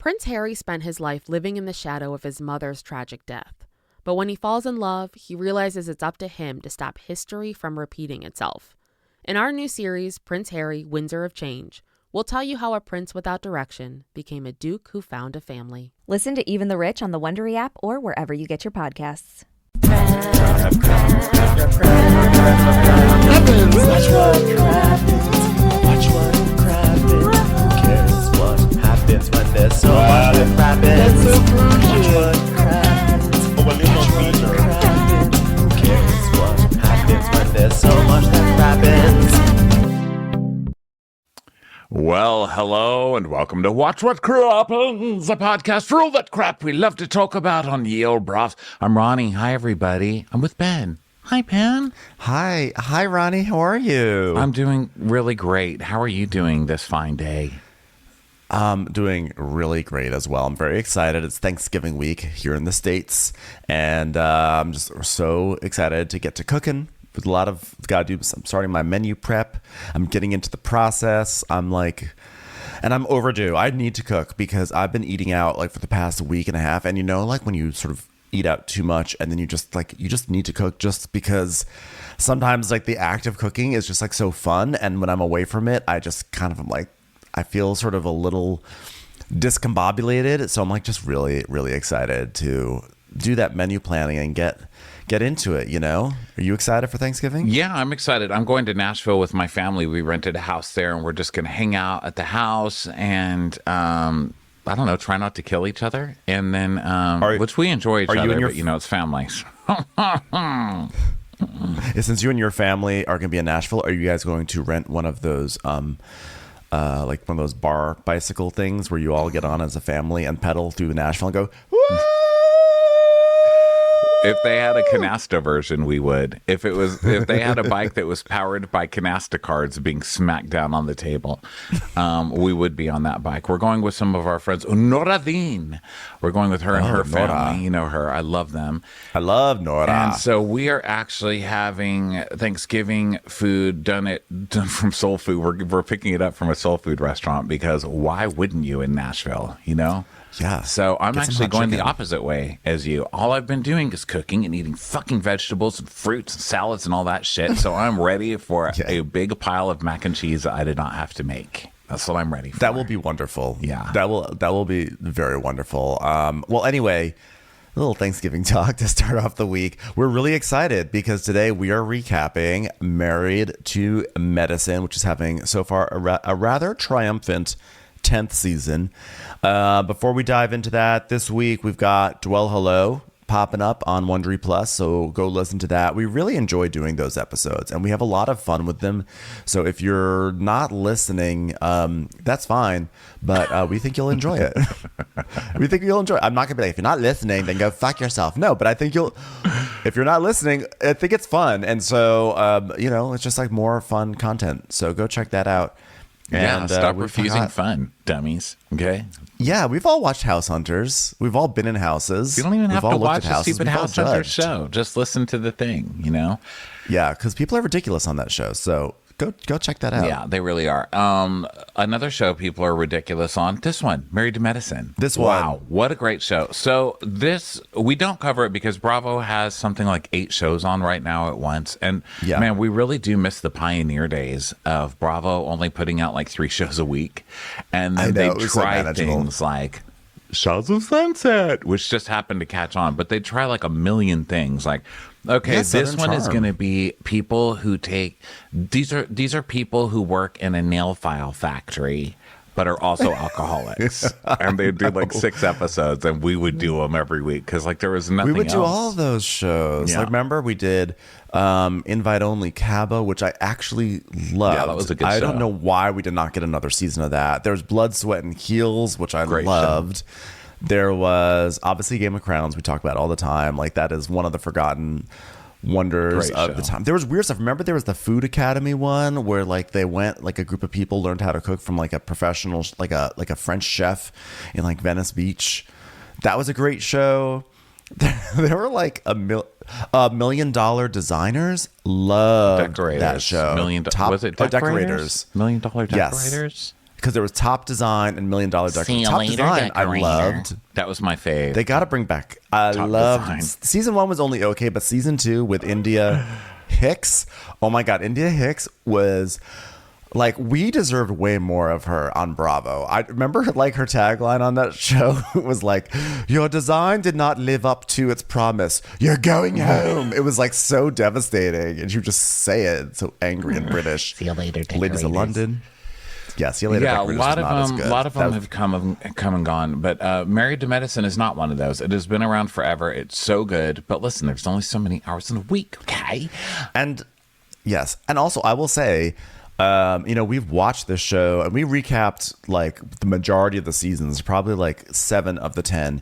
Prince Harry spent his life living in the shadow of his mother's tragic death. But when he falls in love, he realizes it's up to him to stop history from repeating itself. In our new series, Prince Harry, Windsor of Change, we'll tell you how a prince without direction became a duke who found a family. Listen to Even the Rich on the Wondery app or wherever you get your podcasts. Watch what happens. Who cares what happens when there's so much that happens? Watch what happens. Who cares what happens when there's so much that happens? Well, hello and welcome to Watch What Happens, a podcast for all that crap we love to talk about on Ye Old Bros. I'm Ronnie. Hi, everybody. I'm with Ben. Hi, Ben. Hi, Ronnie. How are you? I'm doing really great. How are you doing this fine day? I'm doing really great as well. I'm very excited. It's Thanksgiving week here in the States, and I'm just so excited to get to cooking. With a lot of I'm starting my menu prep. I'm getting into the process. I'm overdue. I need to cook because I've been eating out like for the past week and a half. And like when you sort of eat out too much and then you just need to cook just because sometimes like the act of cooking is just like so fun. And when I'm away from it, I just kind of am like, I feel sort of a little discombobulated. So I'm like just really, really excited to do that menu planning and get into it, Are you excited for Thanksgiving? Yeah, I'm excited. I'm going to Nashville with my family. We rented a house there, and we're just going to hang out at the house and, I don't know, try not to kill each other. And then, which we enjoy each other, but, it's family. Since you and your family are going to be in Nashville, are you guys going to rent one of those, like one of those bar bicycle things where you all get on as a family and pedal through Nashville and go, woo! If they had a canasta version, we would. If they had a bike that was powered by canasta cards being smacked down on the table, we would be on that bike. We're going with some of our friends. Nora Dean. We're going with her and her Nora. family. You know her. I love them. I love Nora. And so we are actually having Thanksgiving food done from soul food. We're picking it up from a soul food restaurant because why wouldn't you in Nashville? Yeah. So I'm actually going the opposite way as you. All I've been doing is cooking and eating fucking vegetables and fruits and salads and all that shit. So I'm ready for a big pile of mac and cheese that I did not have to make. That's what I'm ready for. That will be wonderful. Yeah. That will be very wonderful. Well, anyway, a little Thanksgiving talk to start off the week. We're really excited because today we are recapping Married to Medicine, which is having so far a rather triumphant 10th season. Before we dive into that, this week we've got Dwell Hello popping up on Wondery Plus, so go listen to that. We really enjoy doing those episodes and we have a lot of fun with them. So if you're not listening, that's fine, but we think you'll enjoy it. We think you'll enjoy it. I'm not gonna be like, if you're not listening, then go fuck yourself. No, but I think if you're not listening, I think it's fun. And so it's just like more fun content, so go check that out. And stop refusing fun, dummies. Okay. Yeah, we've all watched House Hunters. We've all been in houses. You don't even have to watch a stupid House Hunters show. Just listen to the thing, Yeah, because people are ridiculous on that show. So go check that out. Yeah, they really are. Another show people are ridiculous on. This one, Married to Medicine. Wow, what a great show. So we don't cover it because Bravo has something like 8 shows on right now at once. And man, we really do miss the pioneer days of Bravo only putting out like 3 shows a week. And then they try things like Shots of Sunset, which just happened to catch on. But they try like a million things like, okay, this one is going to be people who these are people who work in a nail file factory, but are also alcoholics. And they do like 6 episodes, and we would do them every week because like there was nothing else. We would do all those shows. Yeah. Like, remember we did Invite Only Cabo, which I actually loved. Yeah, that was a good show. I don't know why we did not get another season of that. There's Blood, Sweat, and Heels, which I loved. Show. There was obviously Game of Crowns we talk about all the time. Like that is one of the forgotten wonders of the time. There was weird stuff. Remember there was the Food Academy one where like they went, like a group of people learned how to cook from like a professional, like a French chef in like Venice Beach. That was a great show. There were like $1 million designers. Loved that show. Was it Decorators? $1 Million Decorators? Yes. because there was Top Design and $1 Million Decorator. See you Top later, Design, I decorator. loved. That was my fave. They got to bring back. I Top loved. Design. Season 1 was only okay, but season 2 with India Hicks. Oh my God, India Hicks was. Like, we deserved way more of her on Bravo. I remember, like, her tagline on that show was like, "Your design did not live up to its promise. You're going home." It was, like, so devastating. And she would just say it so angry and British. See you later, decorators. Ladies of London. Yeah, see you later, Yeah, a decorators lot was not as of good. them. A lot of them That was- have come and gone. But Married to Medicine is not one of those. It has been around forever. It's so good. But listen, there's only so many hours in a week. Okay. And yes, and also I will say, we've watched this show and we recapped like the majority of the seasons, probably like 7 of the 10,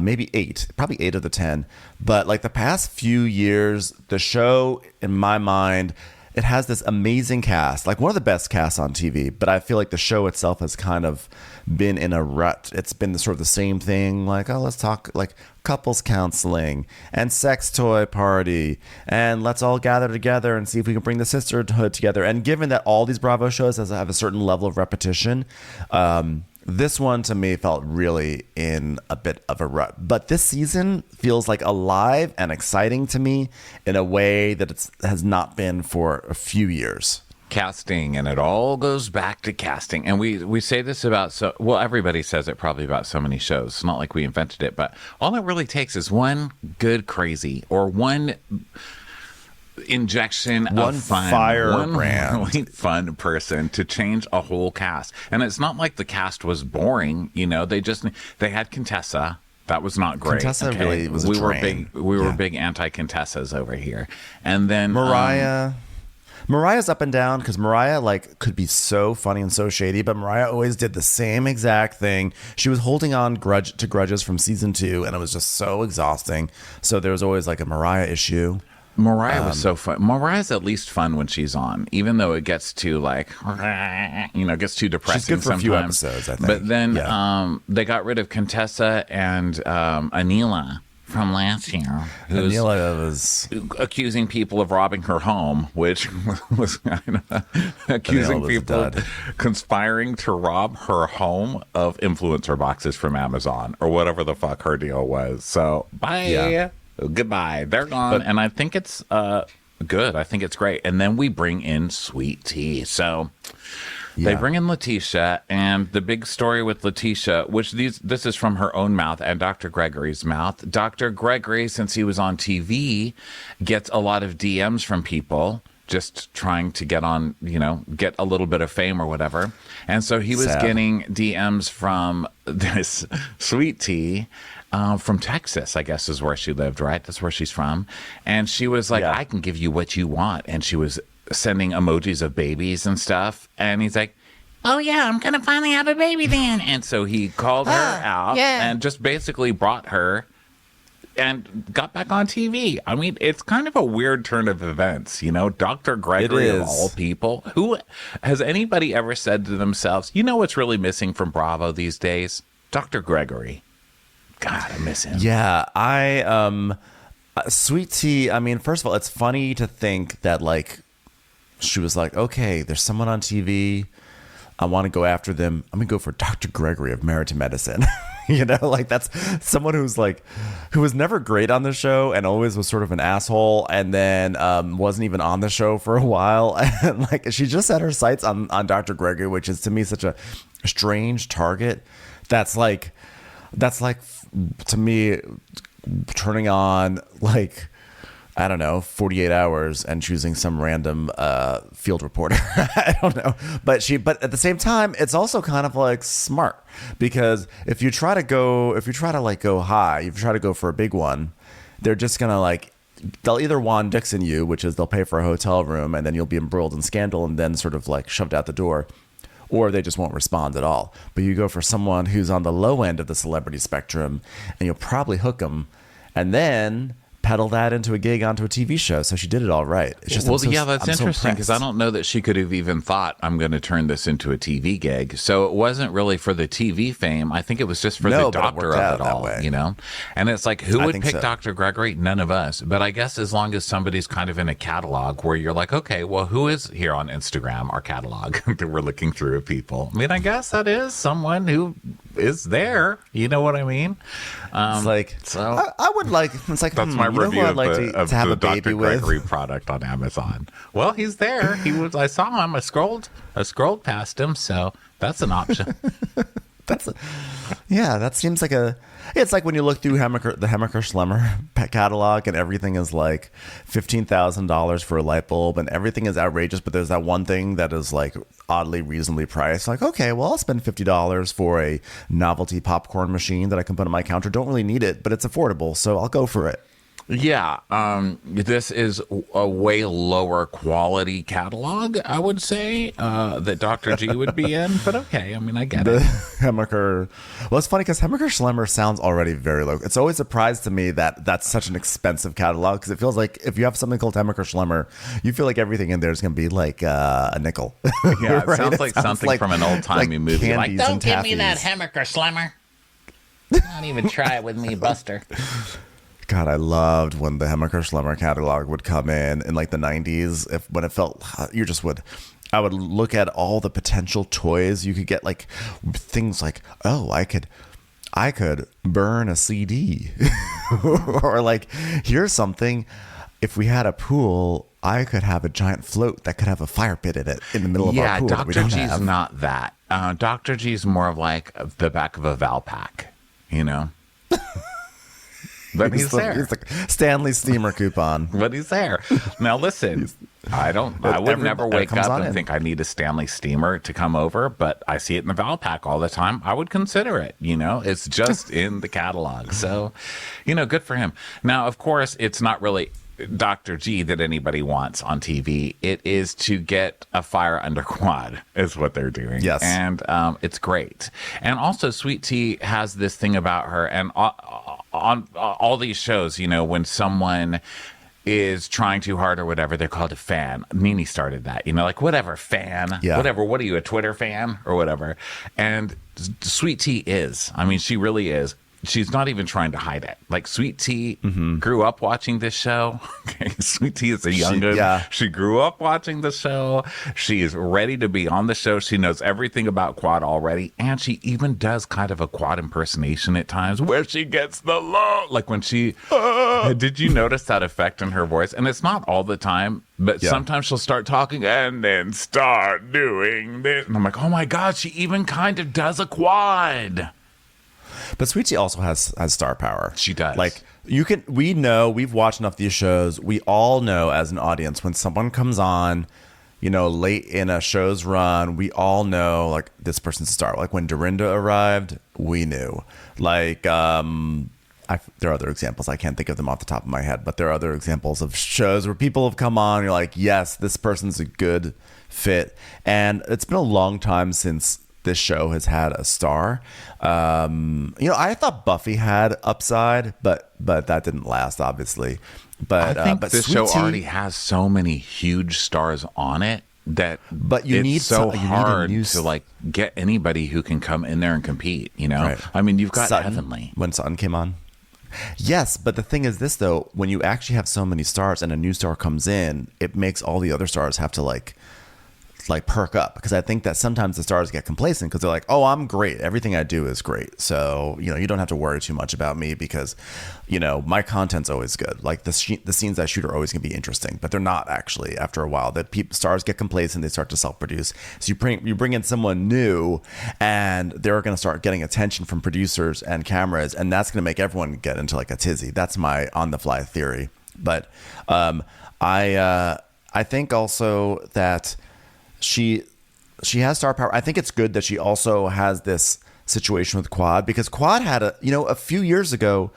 maybe 8, probably 8 of the 10. But like the past few years, the show, in my mind, it has this amazing cast, like one of the best casts on TV. But I feel like the show itself has kind of been in a rut. It's been sort of the same thing, like, oh, let's talk like couples counseling and sex toy party, and let's all gather together and see if we can bring the sisterhood together. And given that all these Bravo shows have a certain level of repetition, this one to me felt really in a bit of a rut. But this season feels like alive and exciting to me in a way that it has not been for a few years. Casting, and it all goes back to casting. And we say this about everybody says it probably about so many shows. It's not like we invented it, but all it really takes is one good crazy or one injection One of fun, firebrand. one really fun person to change a whole cast. And it's not like the cast was boring, they had Contessa. That was not great. Contessa really was a drain. We were big anti-Contessas over here. And then Mariah's up and down because Mariah like could be so funny and so shady, but Mariah always did the same exact thing. She was holding on to grudges from season 2, and it was just so exhausting. So there was always like a Mariah issue. Mariah was so fun. Mariah's at least fun when she's on, even though it gets too gets too depressing. She's good for sometimes. a few episodes, I think. But then they got rid of Contessa and Anila from last year, who's Anila was accusing people of robbing her home, which was kind of accusing people of conspiring to rob her home of influencer boxes from Amazon or whatever the fuck her deal was. So bye. Yeah. Goodbye. They're gone. And I think it's good. I think it's great. And then we bring in Sweet Tea. So they bring in Letitia, and the big story with Letitia, which this is from her own mouth and Dr. Gregory's mouth. Dr. Gregory, since he was on TV, gets a lot of DMs from people just trying to get on, get a little bit of fame or whatever. And so he was getting DMs from this Sweet Tea. From Texas, I guess is where she lived, right? That's where she's from. And she was like, I can give you what you want. And she was sending emojis of babies and stuff. And he's like, oh, yeah, I'm going to finally have a baby then. And so he called her out and just basically brought her and got back on TV. I mean, it's kind of a weird turn of events, Dr. Gregory of all people. Who has anybody ever said to themselves, what's really missing from Bravo these days? Dr. Gregory. God, I miss him. Yeah, Sweet Tea, I mean, first of all, it's funny to think that, like, she was like, okay, there's someone on TV. I want to go after them. I'm going to go for Dr. Gregory of Married to Medicine. Like, that's someone who was never great on the show and always was sort of an asshole, and then wasn't even on the show for a while. And, like, she just set her sights on Dr. Gregory, which is, to me, such a strange target. That's like to me turning on, like, I don't know, 48 Hours and choosing some random field reporter. I don't know. But at the same time, it's also kind of like smart, because if you try to go high, if you try to go for a big one, they're just going to they'll either Juan Dixon you, which is they'll pay for a hotel room and then you'll be embroiled in scandal and then sort of like shoved out the door, or they just won't respond at all. But you go for someone who's on the low end of the celebrity spectrum and you'll probably hook them. And then peddle that into a gig onto a TV show. So she did it all right. It's just, that's interesting because I don't know that she could have even thought, I'm going to turn this into a TV gig. So it wasn't really for the TV fame. I think it was just for the doctor of it all, you know? And it's like, who would pick Dr. Gregory? None of us. But I guess as long as somebody's kind of in a catalog where you're like, okay, well, who is here on Instagram, our catalog that we're looking through of people? I mean, I guess that is someone who is there. You know what I mean? It's like, so I would like, it's like, that's my review of have the a baby Dr. with Gregory product on Amazon. Well, he's there. I saw him. I scrolled past him. So that's an option. That seems like it's like when you look through the Hemmerker Schlemmer catalog and everything is like $15,000 for a light bulb and everything is outrageous, but there's that one thing that is like oddly reasonably priced. Like, okay, well, I'll spend $50 for a novelty popcorn machine that I can put on my counter. Don't really need it, but it's affordable, so I'll go for it. Yeah, this is a way lower quality catalog, I would say, that Dr. G would be in. But okay, I mean, I get it. Hemmerker. Well, it's funny because Hemmerker Schlemmer sounds already very low. It's always a surprise to me that that's such an expensive catalog because it feels like if you have something called Hemmerker Schlemmer, you feel like everything in there is going to be like a nickel. Yeah, it right? Sounds like something from an old-timey movie. Like, don't give me that Hemmerker Schlemmer. Don't even try it with me, Buster. God, I loved when the Hemmerker Schlemmer catalog would come in like the 90s. When it felt, I would look at all the potential toys you could get, like things like, oh, I could burn a CD, or like, here's something. If we had a pool, I could have a giant float that could have a fire pit in it in the middle of our pool. Yeah, Dr. G's not that. Dr. G's more of like the back of a Valpak, you know. But he's there. He's the Stanley Steamer coupon. But he's there. Now listen, I would never wake up and think I need a Stanley Steamer to come over, but I see it in the Valpak all the time. I would consider it, you know. It's just in the catalog. So, you know, good for him. Now, of course, it's not really Dr. G that anybody wants on TV. It is to get a fire under quad is what they're doing. Yes. And it's great. And also Sweet Tea has this thing about her, and on all these shows, you know, when someone is trying too hard or whatever, they're called a fan. Nene started that, you know, like whatever, fan, whatever. What are you, a Twitter fan or whatever? And Sweet Tea is. I mean, she really is. She's not even trying to hide it. Like Sweet Tea grew up watching this show. Okay, Sweet Tea is a youngin'. She grew up watching the show. She is ready to be on the show. She knows everything about quad already. And she even does kind of a quad impersonation at times where she gets the low. Like when she... Did you notice that effect in her voice? And it's not all the time, but sometimes she'll start talking and then start doing this. And I'm like, oh my God, she even kind of does a quad. But Sweet Tea also has star power. She does. Like we've watched enough of these shows. We all know as an audience when someone comes on, you know, late in a show's run, we all know like this person's a star. Like when Dorinda arrived, we knew. Like there are other examples. I can't think of them off the top of my head, but there are other examples of shows where people have come on. And you're like, yes, this person's a good fit. And it's been a long time since this show has had a star. You know, I thought Buffy had upside, but that didn't last, obviously. But I think but this show already has so many huge stars on it that it's so hard to like get anybody who can come in there and compete. You know, right. I mean, you've got Sutton, Heavenly when Sutton came on. Yes, but the thing is this though: when you actually have so many stars and a new star comes in, it makes all the other stars have to like perk up, because I think that sometimes the stars get complacent because they're like, oh, I'm great, everything I do is great, so you know, you don't have to worry too much about me because, you know, my content's always good. Like the scenes I shoot are always going to be interesting, but they're not actually. After a while, that stars get complacent, they start to self-produce. So you bring in someone new, and they're going to start getting attention from producers and cameras, and that's going to make everyone get into like a tizzy. That's my on-the-fly theory. But I think also that she has star power. I think it's good that she also has this situation with Quad, because Quad had a few years ago,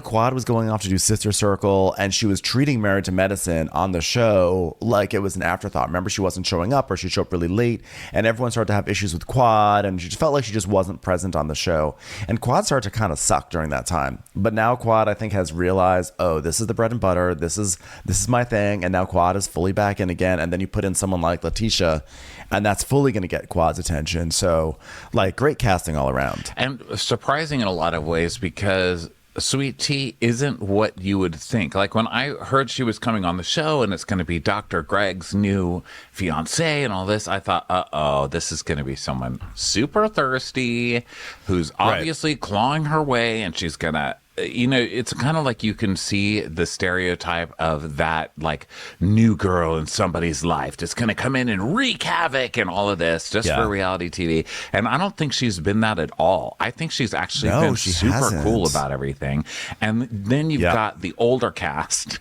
Quad was going off to do Sister Circle, and she was treating Married to Medicine on the show like it was an afterthought. Remember, she wasn't showing up, or she showed up really late, and everyone started to have issues with Quad, and she just felt like she just wasn't present on the show. And Quad started to kind of suck during that time. But now Quad, I think, has realized, oh, this is the bread and butter. This is my thing. And now Quad is fully back in again. And then you put in someone like Letitia, and that's fully going to get Quad's attention. So, like, great casting all around. And surprising in a lot of ways, because Sweet Tea isn't what you would think. Like, when I heard she was coming on the show and it's going to be Dr. Greg's new fiance and all this, I thought, this is going to be someone super thirsty who's obviously clawing her way, and she's going to, it's kind of like you can see the stereotype of that, like, new girl in somebody's life that's going to come in and wreak havoc and all of this just for reality TV. And I don't think she's been that at all. I think she's actually been super cool about everything. And then you've got the older cast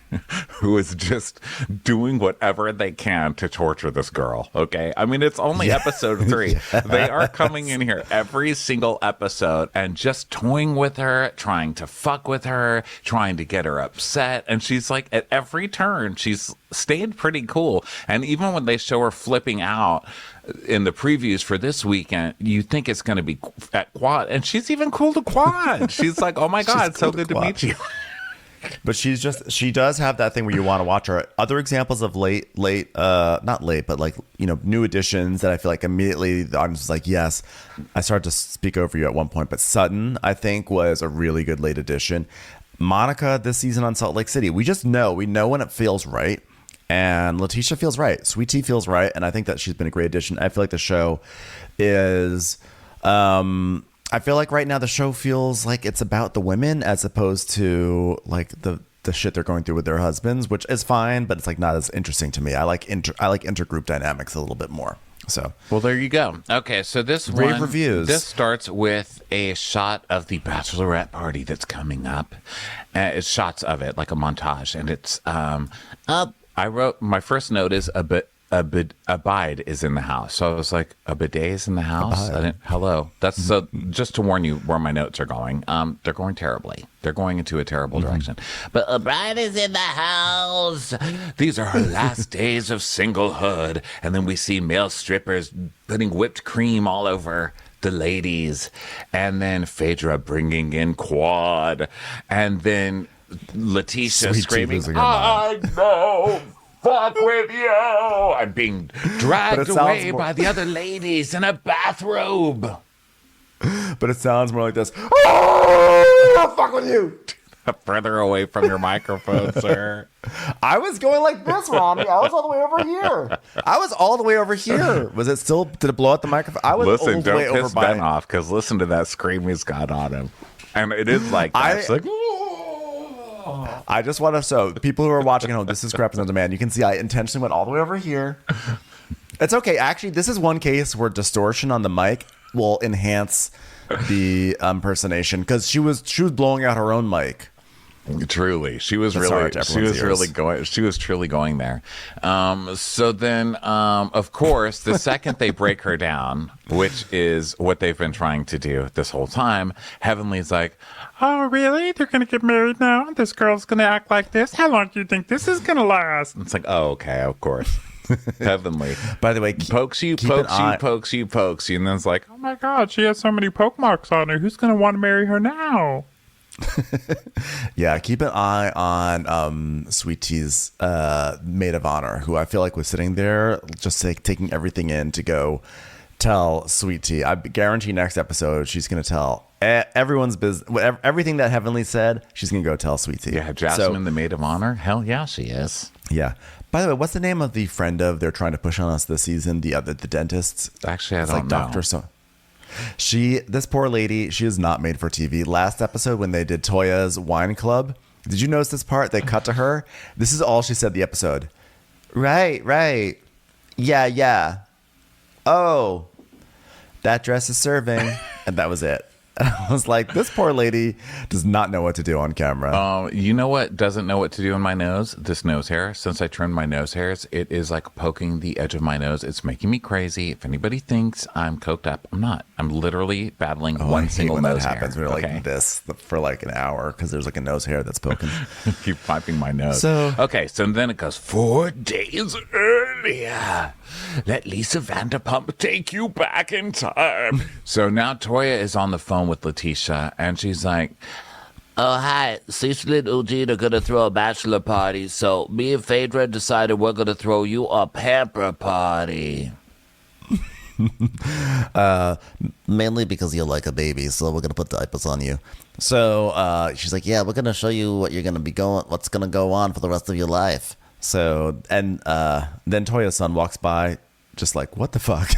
who is just doing whatever they can to torture this girl. Okay. I mean, it's only episode 3. They are coming in here every single episode and just toying with her, trying to fuck with her, trying to get her upset, and she's like, at every turn she's stayed pretty cool. And even when they show her flipping out in the previews for this weekend, you think it's going to be at Quad, and she's even cool to Quad. She's like, oh my god, so good to meet you. But she does have that thing where you want to watch her. Other examples of not late, but like, new additions that I feel like immediately the audience was like, yes. I started to speak over you at one point, but Sutton, I think, was a really good late addition. Monica this season on Salt Lake City. We know when it feels right. And Letitia feels right. Sweet Tea feels right. And I think that she's been a great addition. I feel like the show is, I feel like right now the show feels like it's about the women as opposed to like the shit they're going through with their husbands, which is fine, but it's like not as interesting to me. I like intergroup dynamics a little bit more. So, well, there you go. Okay, so rave reviews. This starts with a shot of the bachelorette party that's coming up. It's shots of it, like a montage, and it's I wrote my first note is Abide is in the house. So I was like, a bidet is in the house? Hello. That's so just to warn you where my notes are going. They're going terribly. They're going into a terrible direction. But Abide is in the house. These are her last days of singlehood. And then we see male strippers putting whipped cream all over the ladies. And then Phaedra bringing in Quad. And then Letitia screaming, I know. Fuck with you! I'm being dragged away by the other ladies in a bathrobe. But it sounds more like this. Oh, fuck with you! Further away from your microphone, sir. I was going like this, Ronnie. I was all the way over here. Was it still? Did it blow out the microphone? I was listen, don't piss Ben off, because listen to that scream he's got on him, and it is like that. It's like. I just want to show the people who are watching at home, this is Scraps on Demand. You can see I intentionally went all the way over here. It's okay. Actually, this is one case where distortion on the mic will enhance the impersonation, because she was blowing out her own mic. Truly, she was truly going there. So then, of course, the second they break her down, which is what they've been trying to do this whole time, Heavenly's like, oh, really? They're going to get married now? This girl's going to act like this? How long do you think this is going to last? And it's like, oh, okay, of course. Heavenly. By the way, pokes you, and then it's like, oh my God, she has so many poke marks on her. Who's going to want to marry her now? Yeah, keep an eye on Sweet Tea's maid of honor, who I feel like was sitting there just taking everything in to go tell Sweet Tea. I guarantee next episode she's going to tell everyone's business. Everything that Heavenly said, she's going to go tell Sweet Tea. Yeah, Jasmine, the maid of honor? Hell yeah, she is. Yeah. By the way, what's the name of the friend of they're trying to push on us this season? The dentist? Actually, I don't know. Doctor this poor lady, she is not made for TV. Last episode when they did Toya's wine club, did you notice this part? They cut to her. This is all she said the episode. Right. Yeah. Oh, that dress is serving. And that was it. And I was like, this poor lady does not know what to do on camera. You know what doesn't know what to do in my nose? This nose hair. Since I trimmed my nose hairs, it is like poking the edge of my nose. It's making me crazy. If anybody thinks I'm coked up, I'm not. I'm literally battling one single when nose that happens. hair. We're like this for like an hour because there's like a nose hair that's poking. Keep wiping my nose. So then it goes 4 days earlier. Let Lisa Vanderpump take you back in time. So now Toya is on the phone with Letitia, and she's like, Oh, hi. Cecily and Eugene are going to throw a bachelor party, so me and Phaedra decided we're going to throw you a pamper party. mainly because you like a baby, so we're gonna put diapers on you. So she's like, yeah, we're gonna show you what's gonna go on for the rest of your life. So then Toya's son walks by, just like, what the fuck?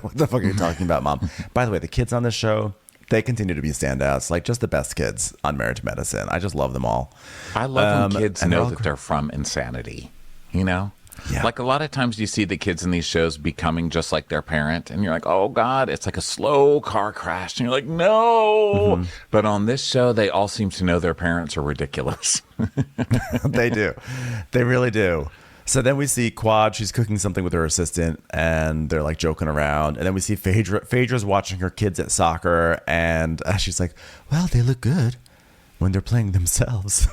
What the fuck are you talking about, Mom? By the way, the kids on this show, they continue to be standouts, like just the best kids on Married to Medicine. I just love them all. I love when kids know that they're from Insanity, you know? Yeah. Like a lot of times you see the kids in these shows becoming just like their parent, and you're like, oh God, it's like a slow car crash. And you're like, no. Mm-hmm. But on this show, they all seem to know their parents are ridiculous. They do. They really do. So then we see Quad, she's cooking something with her assistant, and they're like joking around. And then we see Phaedra's watching her kids at soccer, and she's like, well, they look good when they're playing themselves.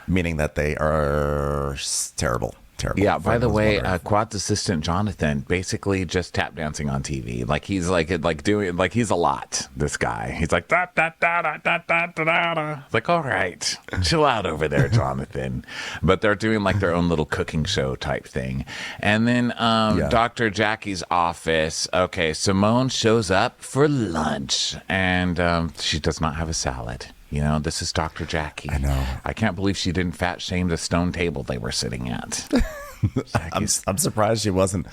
Meaning that they are terrible. Yeah, by the way, Quad's assistant Jonathan basically just tap dancing on TV. Like he's like he's a lot, this guy. He's like da da da da da da da da. Like, all right, chill out over there, Jonathan. But they're doing like their own little cooking show type thing. And then Dr. Jackie's office. Okay, Simone shows up for lunch, and she does not have a salad. You know, this is Dr. Jackie. I know. I can't believe she didn't fat shame the stone table they were sitting at. I'm surprised she wasn't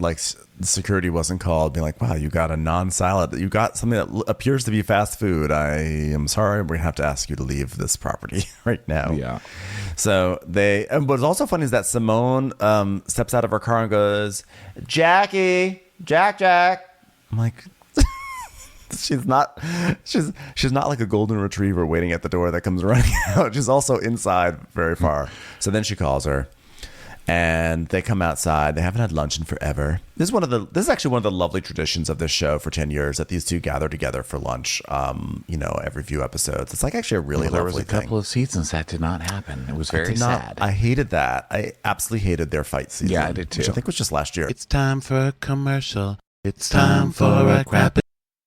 like, security wasn't called, being like, wow, you got a non-salad. You got something that appears to be fast food. I am sorry. We're going to have to ask you to leave this property right now. Yeah. So and what's also funny is that Simone steps out of her car and goes, Jackie, Jack. I'm like, she's not like a golden retriever waiting at the door that comes running out. She's also inside very far. So then she calls her, and they come outside. They haven't had lunch in forever. This is actually one of the lovely traditions of this show for 10 years, that these two gather together for lunch, every few episodes. It's like actually a really lovely thing. There was a couple of seasons that did not happen. It was very sad. I hated that. I absolutely hated their fight season. Yeah, I did too. Which I think was just last year. It's time for a commercial. It's time for a crap.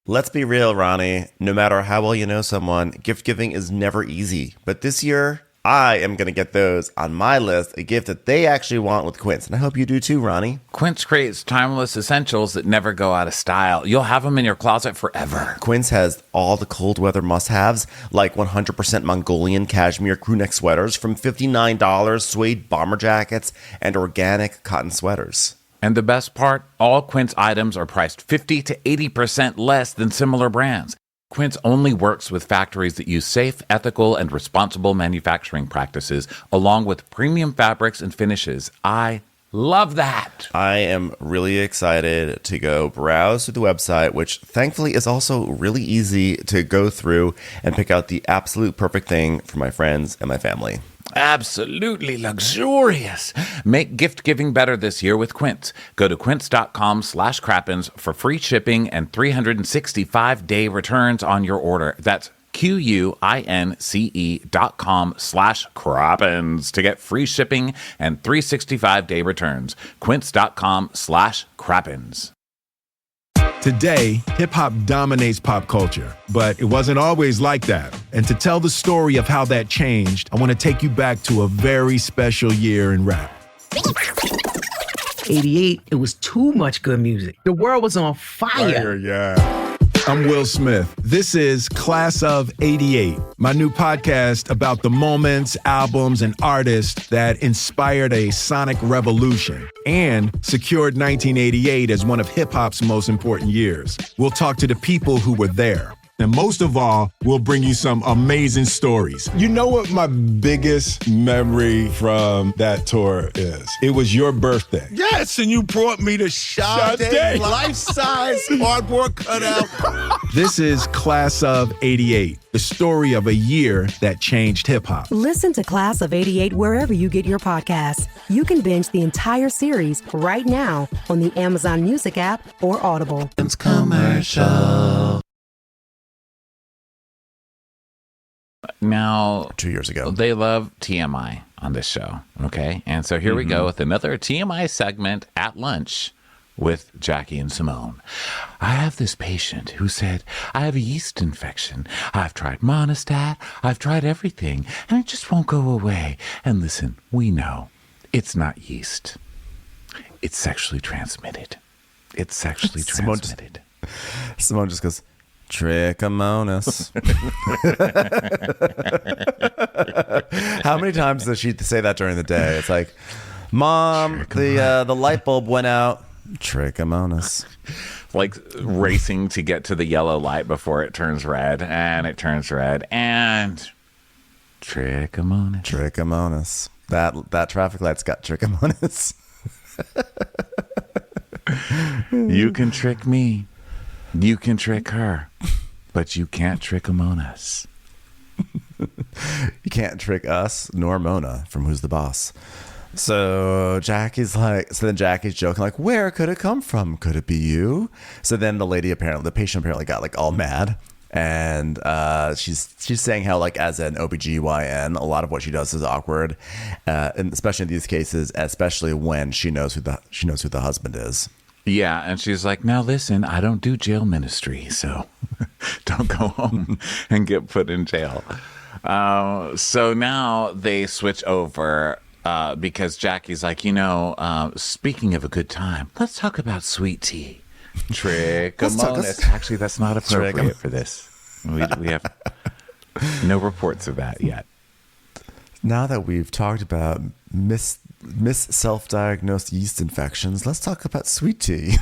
Let's be real, Ronnie. No matter how well you know someone, gift giving is never easy. But this year, I am going to get those on my list, a gift that they actually want with Quince. And I hope you do too, Ronnie. Quince creates timeless essentials that never go out of style. You'll have them in your closet forever. Quince has all the cold weather must-haves, like 100% Mongolian cashmere crew neck sweaters from $59, suede bomber jackets, and organic cotton sweaters. And the best part, all Quince items are priced 50 to 80% less than similar brands. Quince only works with factories that use safe, ethical, and responsible manufacturing practices, along with premium fabrics and finishes. I love that. I am really excited to go browse through the website, which thankfully is also really easy to go through and pick out the absolute perfect thing for my friends and my family. Absolutely luxurious. Make gift giving better this year with Quince. Go to quince.com/crappens for free shipping and 365-day returns on your order. That's QUINCE.com/crappens to get free shipping and 365-day returns. Quince.com/crappens. Today, hip-hop dominates pop culture, but it wasn't always like that. And to tell the story of how that changed, I want to take you back to a very special year in rap. 88, it was too much good music. The world was on fire. Yeah. I'm Will Smith. This is Class of 88, my new podcast about the moments, albums, and artists that inspired a sonic revolution and secured 1988 as one of hip-hop's most important years. We'll talk to the people who were there. And most of all, we'll bring you some amazing stories. You know what my biggest memory from that tour is? It was your birthday. Yes, and you brought me the Sade life-size cardboard cutout. This is Class of 88, the story of a year that changed hip-hop. Listen to Class of 88 wherever you get your podcasts. You can binge the entire series right now on the Amazon Music app or Audible. It's commercial. Now, 2 years ago, they love TMI on this show. Okay. And so here we go with another TMI segment at lunch with Jackie and Simone. I have this patient who said, I have a yeast infection. I've tried Monistat. I've tried everything, and it just won't go away. And listen, we know it's not yeast. It's sexually transmitted. It's sexually transmitted. Simone just goes, Trichomonas. How many times does she say that during the day? It's like, Mom, the light bulb went out. Trichomonas. Like racing to get to the yellow light before it turns red, and it turns red, and trichomonas. Trichomonas. That traffic light's got trichomonas. You can trick me. You can trick her, but you can't trichomonas. You can't trick us nor Mona from Who's the Boss. So Jackie's joking like, where could it come from? Could it be you? So then the patient apparently got like all mad, and she's saying how like as an OBGYN, a lot of what she does is awkward, and especially in these cases, especially when she knows who the husband is. Yeah, and she's like, now listen, I don't do jail ministry, so don't go home and get put in jail. So now they switch over because Jackie's like, speaking of a good time, let's talk about sweet tea. Trichomonas. Actually, that's not appropriate for this. We have no reports of that yet. Now that we've talked about self-diagnosed yeast infections, let's talk about sweet tea.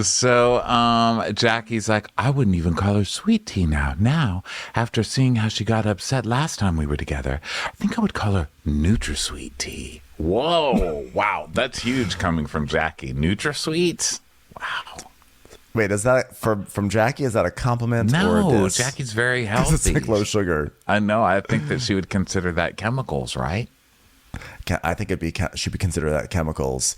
So Jackie's like, I wouldn't even call her sweet tea now. Now, after seeing how she got upset last time we were together, I think I would call her NutraSweet tea. Whoa, wow, that's huge coming from Jackie. NutraSweet? Wow. Wait, is that from Jackie? Is that a compliment? No, or Jackie's very healthy. It's like low sugar. I know. I think that she would consider that chemicals, right? I think should be considered that chemicals.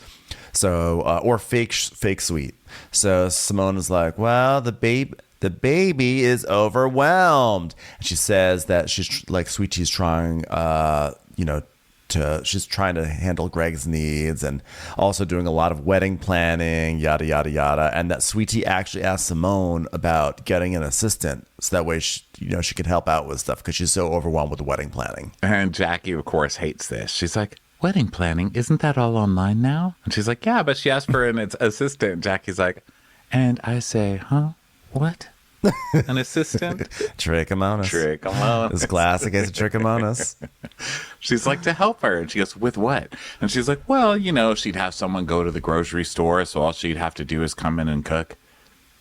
So or fake sweet. So Simone is like, well, the baby is overwhelmed, and she says that she's like sweet tea's trying, she's trying to handle Greg's needs and also doing a lot of wedding planning, yada, yada, yada. And that Sweet Tea actually asked Simone about getting an assistant so that way she could help out with stuff because she's so overwhelmed with the wedding planning. And Jackie, of course, hates this. She's like, wedding planning, isn't that all online now? And she's like, yeah, but she asked for an assistant. Jackie's like, and I say, huh? What? An assistant? Trichomonas. It's classic case of trichomonas. She's like, to help her. And she goes, with what? And she's like, well, she'd have someone go to the grocery store, so all she'd have to do is come in and cook.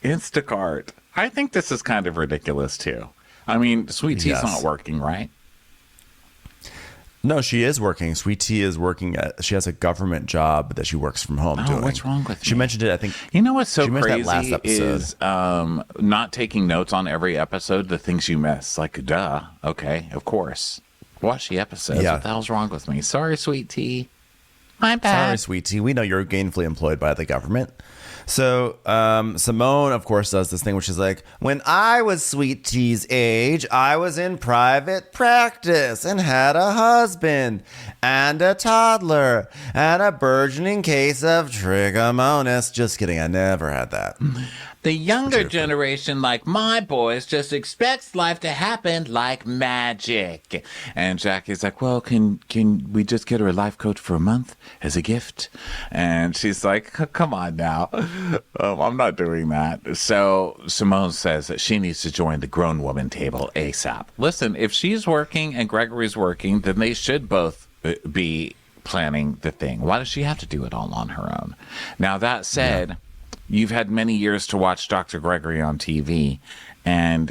Instacart. I think this is kind of ridiculous, too. I mean, Sweet Tea's not working, right? No, she is working. Sweet Tea is working. She has a government job that she works from home doing. What's wrong with She mentioned it, I think. You know what's so crazy last episode. is not taking notes on every episode, the things you miss. Like, duh. Okay, of course. Watch the episodes. Yeah. What the hell's wrong with me? Sorry, Sweet Tea. My bad. Sorry, Sweet Tea. We know you're gainfully employed by the government. So Simone, of course, does this thing which is like, when I was Sweet Tea's age, I was in private practice and had a husband and a toddler and a burgeoning case of trichomonas. Just kidding. I never had that. The younger generation, like my boys, just expects life to happen like magic. And Jackie's like, well, can we just get her a life coach for a month as a gift? And she's like, come on now. I'm not doing that. So Simone says that she needs to join the grown woman table ASAP. Listen, if she's working and Gregory's working, then they should both be planning the thing. Why does she have to do it all on her own? Now, that said... Yeah. you've had many years to watch Dr. Gregory on TV, and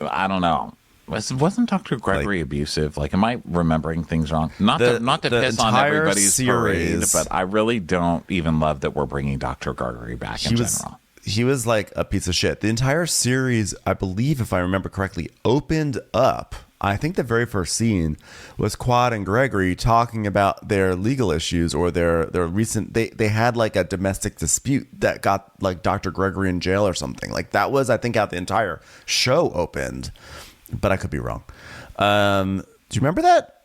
I don't know. Wasn't Dr. Gregory abusive? Like, am I remembering things wrong? Not to piss on everybody's parade, but I really don't even love that we're bringing Dr. Gregory back in general. He was like a piece of shit. The entire series, I believe, if I remember correctly, opened up. I think the very first scene was Quad and Gregory talking about their legal issues or their recent. They had like a domestic dispute that got like Dr. Gregory in jail or something. Like that was, I think, how the entire show opened. But I could be wrong. Do you remember that?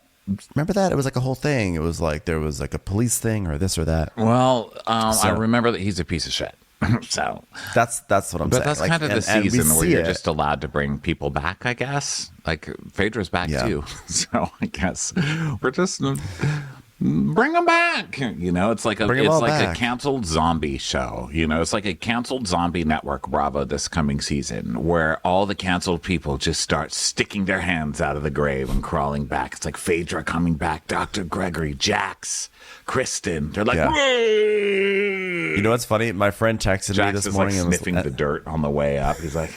Remember that? It was like a whole thing. It was like there was like a police thing or this or that. Well, I remember that he's a piece of shit. So that's what I'm saying. But that's like, kind of the season where you're just allowed to bring people back, I guess. Like Phaedra's back too. So I guess we're just bring them back. You know, it's like a canceled zombie show. You know, it's like a canceled zombie network Bravo this coming season where all the canceled people just start sticking their hands out of the grave and crawling back. It's like Phaedra coming back, Dr. Gregory, Jax, Kristen. They're like, you know what's funny? My friend texted me this morning and sniffing the dirt on the way up. He's like,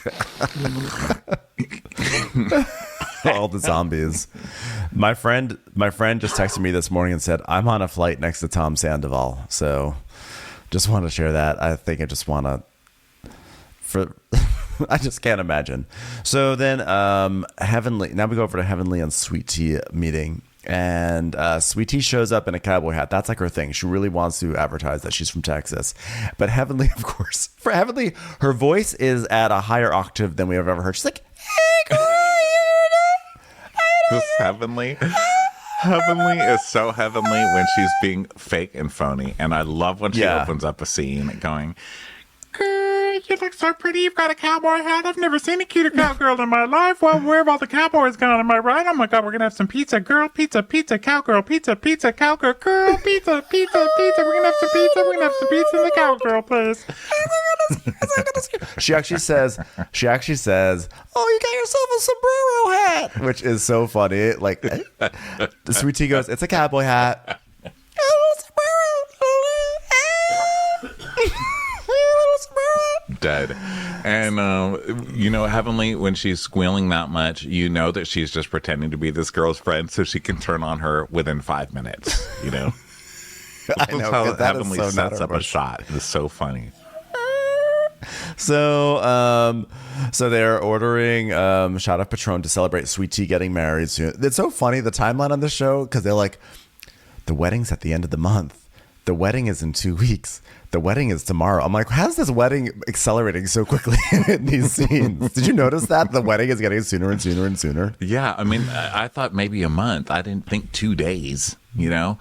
all the zombies. My friend just texted me this morning and said, I'm on a flight next to Tom Sandoval. So just want to share that. I think I just want to, I just can't imagine. So then Heavenly, now we go over to Heavenly and Sweet Tea meeting. And Sweet Tea shows up in a cowboy hat. That's like her thing. She really wants to advertise that she's from Texas. But Heavenly, of course, for Heavenly, her voice is at a higher octave than we have ever heard. She's like, hey, girl, this Heavenly is so heavenly when she's being fake and phony. And I love when she opens up a scene going, girl, you look so pretty. You've got a cowboy hat. I've never seen a cuter cowgirl in my life. Well, where have all the cowboys gone? Am I right? Oh my God, we're going to have some pizza. Girl, pizza, pizza, cowgirl, pizza, pizza, cowgirl. Girl, pizza, pizza, pizza. We're going to have some pizza. We're going to have some pizza in the cowgirl place. She actually says, oh, you got yourself a sombrero hat, which is so funny. Like, the Sweet Tea goes, it's a cowboy hat. Dead. And you know, Heavenly, when she's squealing that much, you know that she's just pretending to be this girl's friend so she can turn on her within 5 minutes, you know. I know, how that Heavenly is so sets up a shot. It's so funny. So they're ordering a shot of Patron to celebrate Sweet Tea getting married soon. It's so funny, the timeline on the show, because they're like, the wedding's at the end of the month. The wedding is in 2 weeks. The wedding is tomorrow. I'm like, how's this wedding accelerating so quickly in these scenes? Did you notice that? The wedding is getting sooner and sooner and sooner. Yeah, I mean, I thought maybe a month. I didn't think 2 days, you know?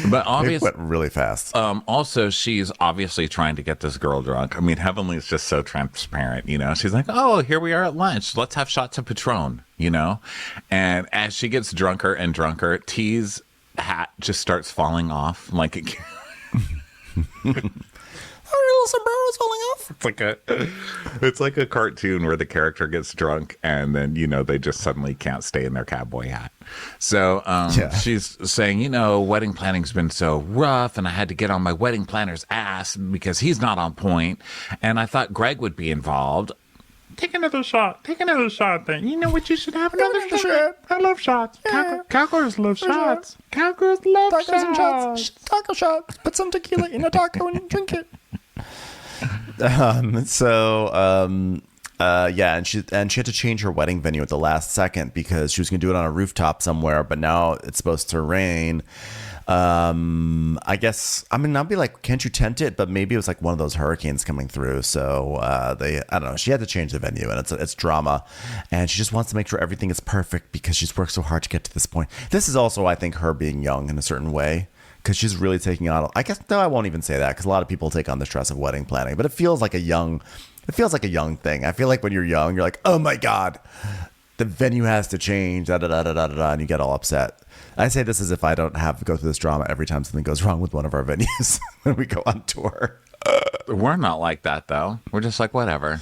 But obviously, it went really fast. Also, she's obviously trying to get this girl drunk. I mean, Heavenly is just so transparent, you know? She's like, oh, here we are at lunch. Let's have shots of Patron, you know? And as she gets drunker and drunker, T's hat just starts falling off like it Our little sombrero's falling off. It's like a cartoon where the character gets drunk and then, you know, they just suddenly can't stay in their cowboy hat. So she's saying, you know, wedding planning's been so rough and I had to get on my wedding planner's ass because he's not on point. And I thought Greg would be involved. Take another shot then. You know what, you should have another shot. I love shots. Cowgirls love shots. Cowgirls love shots. Taco shot. Put some tequila in a taco and drink it. And she had to change her wedding venue at the last second because she was going to do it on a rooftop somewhere, but now it's supposed to rain. I guess, I mean, I'll be like, can't you tent it? But maybe it was like one of those hurricanes coming through. So I don't know. She had to change the venue and it's drama. And she just wants to make sure everything is perfect because she's worked so hard to get to this point. This is also, I think, her being young in a certain way because she's really taking on, I guess, no, I won't even say that because a lot of people take on the stress of wedding planning, but it feels like a young thing. I feel like when you're young, you're like, oh my God, the venue has to change, and you get all upset. I say this as if I don't have to go through this drama every time something goes wrong with one of our venues when we go on tour. We're not like that, though. We're just like, whatever.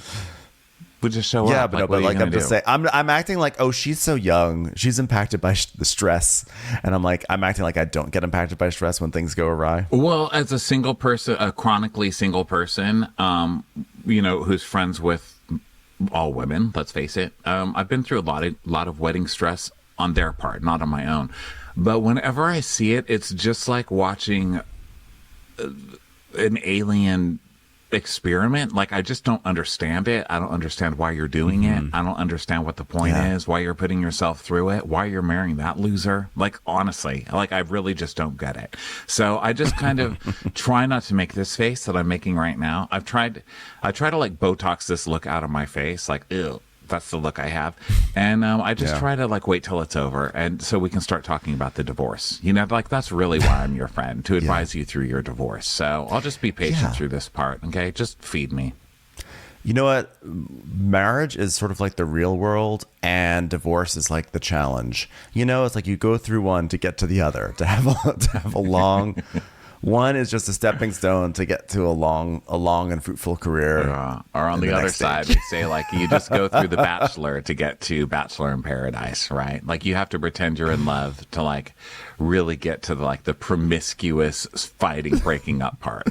We just show yeah, up. but like I'm just saying, I'm acting like, oh, she's so young, she's impacted by the stress, and I'm acting like I don't get impacted by stress when things go awry. Well, as a single person, a chronically single person, who's friends with all women, let's face it, I've been through a lot of wedding stress on their part, not on my own. But whenever I see it, it's just like watching an alien experiment. Like, I just don't understand it. I don't understand why you're doing it. I don't understand what the point is, why you're putting yourself through it, why you're marrying that loser. Like, honestly, like, I really just don't get it. So I just kind of try not to make this face that I'm making right now. I try to like Botox this look out of my face, like, ew. That's the look I have. And I just try to like wait till it's over. And so we can start talking about the divorce. Like, that's really why I'm your friend, to advise you through your divorce. So I'll just be patient through this part. Okay. Just feed me. You know what? Marriage is sort of like the real world, and divorce is like the challenge. It's like you go through one to get to the other, to have a long... One is just a stepping stone to get to a long and fruitful career. Or on the other side, we say, like, you just go through The Bachelor to get to Bachelor in Paradise, right? Like, you have to pretend you're in love to, like, really get to, like, the promiscuous fighting, breaking up part.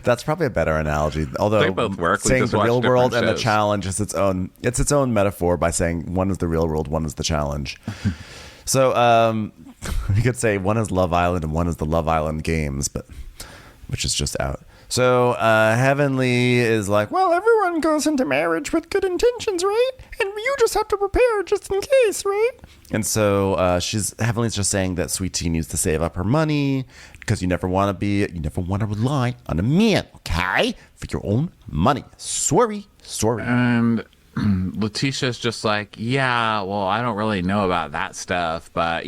That's probably a better analogy. Although they both work. Saying the real world and the challenge is its own metaphor by saying one is the real world, one is the challenge. So, you could say one is Love Island and one is the Love Island games, which is just out. So Heavenly is like, well, everyone goes into marriage with good intentions, right? And you just have to prepare just in case, right? And so Heavenly's just saying that Sweet Tea needs to save up her money because you never want to rely on a man, okay? For your own money. Sorry. And Letitia's just like, yeah, well, I don't really know about that stuff, but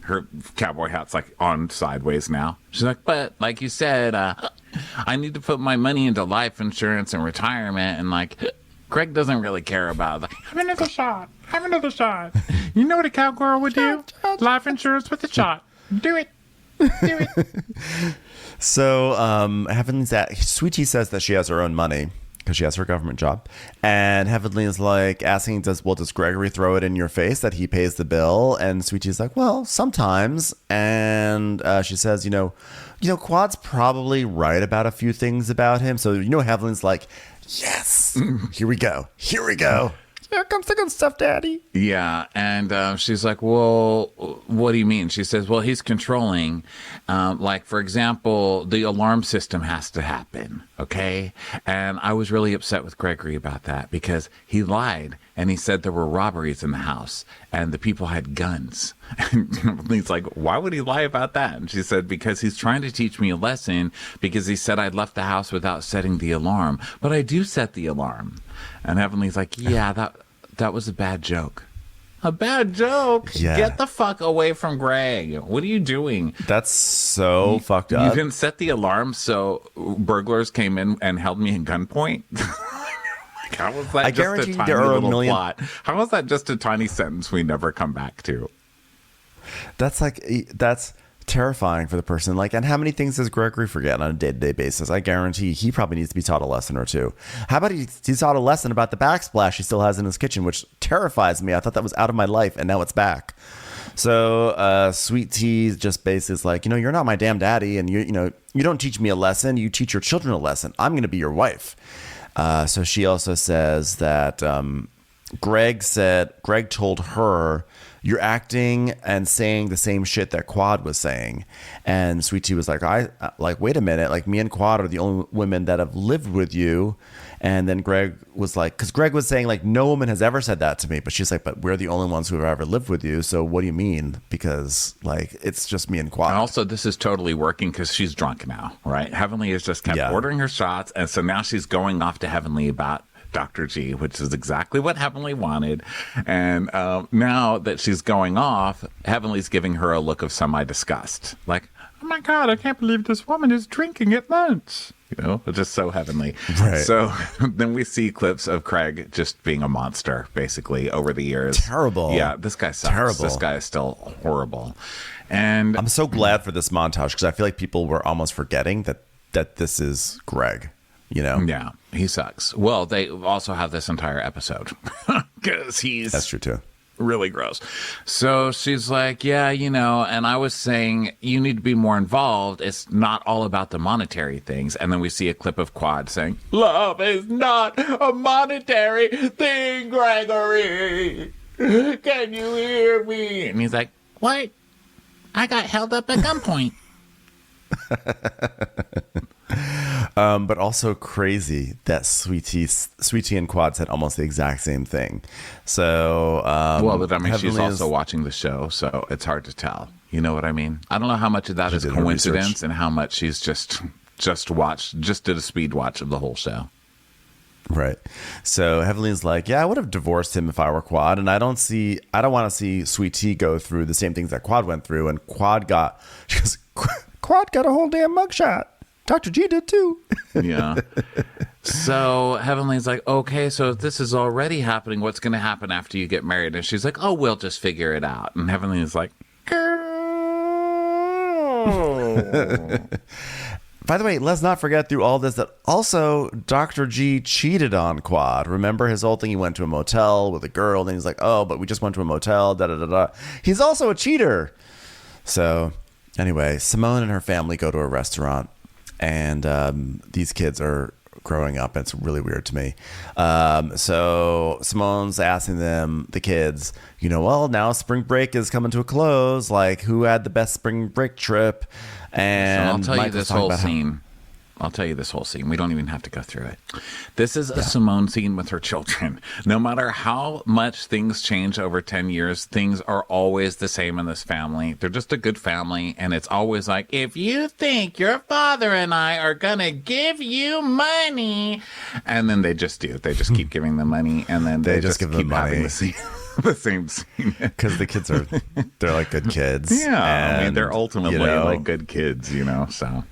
her cowboy hat's like on sideways now. She's like, but like you said, I need to put my money into life insurance and retirement, and like Greg doesn't really care about that. Have another shot. You know what a cowgirl would do? Life insurance with a shot. Do it. So Heavenly's Sweet Tea says that she has her own money because she has her government job, and Heavenly is like asking, does Gregory throw it in your face that he pays the bill? And Sweet Tea's like, well, sometimes. And she says, Quad's probably right about a few things about him. So Heavenly's like, yes, here we go. Here comes the good stuff, Daddy. Yeah, and she's like, well, what do you mean? She says, well, he's controlling. Like, for example, the alarm system has to happen, okay? And I was really upset with Gregory about that because he lied, and he said there were robberies in the house, and the people had guns. And he's like, why would he lie about that? And she said, because he's trying to teach me a lesson, because he said I'd left the house without setting the alarm. But I do set the alarm. And Heavenly's like, yeah, that was a bad joke. A bad joke? Yeah. Get the fuck away from Greg. What are you doing? That's so fucked up. You didn't set the alarm, so burglars came in and held me at gunpoint? How was that just a tiny little plot? How was that just a tiny sentence we never come back to? That's terrifying for the person. Like, and how many things does Gregory forget on a day-to-day basis? I guarantee he probably needs to be taught a lesson or two. How about he taught a lesson about the backsplash he still has in his kitchen, which terrifies me. I thought that was out of my life, and now it's back. So Sweet Tea just basically is like, you're not my damn daddy, and you don't teach me a lesson. You teach your children a lesson. I'm going to be your wife. So she also says that Greg told her, you're acting and saying the same shit that Quad was saying. And Sweet Tea was like, wait a minute, like me and Quad are the only women that have lived with you. And then Greg was like, because Greg was saying like, no woman has ever said that to me. But she's like, but we're the only ones who have ever lived with you. So what do you mean? Because like, it's just me and Quad. And also this is totally working because she's drunk now, right? Heavenly has just kept ordering her shots. And so now she's going off to Heavenly about Dr. G, which is exactly what Heavenly wanted. And now that she's going off, Heavenly's giving her a look of semi-disgust. Like, oh my God, I can't believe this woman is drinking at lunch. It's just so heavenly. Right. So then we see clips of Craig just being a monster, basically, over the years. Terrible. Yeah, this guy sucks. Terrible. This guy is still horrible. And I'm so glad for this montage because I feel like people were almost forgetting that this is Greg. Yeah, he sucks. Well, they also have this entire episode because he's That's true too. Really gross. So she's like, yeah, and I was saying you need to be more involved. It's not all about the monetary things. And then we see a clip of Quad saying, love is not a monetary thing, Gregory. Can you hear me? And he's like, what? I got held up at gunpoint. But also crazy that Sweetie and Quad said almost the exact same thing. So, but I mean, she's also watching the show, so it's hard to tell. You know what I mean? I don't know how much of that is coincidence and how much she's just did a speed watch of the whole show. Right. So Heavenly's like, yeah, I would have divorced him if I were Quad, and I don't want to see Sweet Tea go through the same things that Quad went through, and Quad got a whole damn mugshot. Dr. G did too. Yeah. So Heavenly's like, okay, so if this is already happening, what's going to happen after you get married? And she's like, oh, we'll just figure it out. And Heavenly's like, By the way, let's not forget through all this that also Dr. G cheated on Quad. Remember his whole thing? He went to a motel with a girl, and then he's like, oh, but we just went to a motel, da-da-da-da. He's also a cheater. So anyway, Simone and her family go to a restaurant, and these kids are growing up, and it's really weird to me. So Simone's asking the kids, well, now spring break is coming to a close. Like, who had the best spring break trip? And I'll tell you this whole scene. I'll tell you this whole scene. We don't even have to go through it. This is a Simone scene with her children. No matter how much things change over 10 years, things are always the same in this family. They're just a good family. And it's always like, if you think your father and I are going to give you money. And then they just do. They just keep giving them money. And then they just keep having the scene. The same scene because the kids they're like good kids. Yeah, and, I mean they're ultimately like good kids, So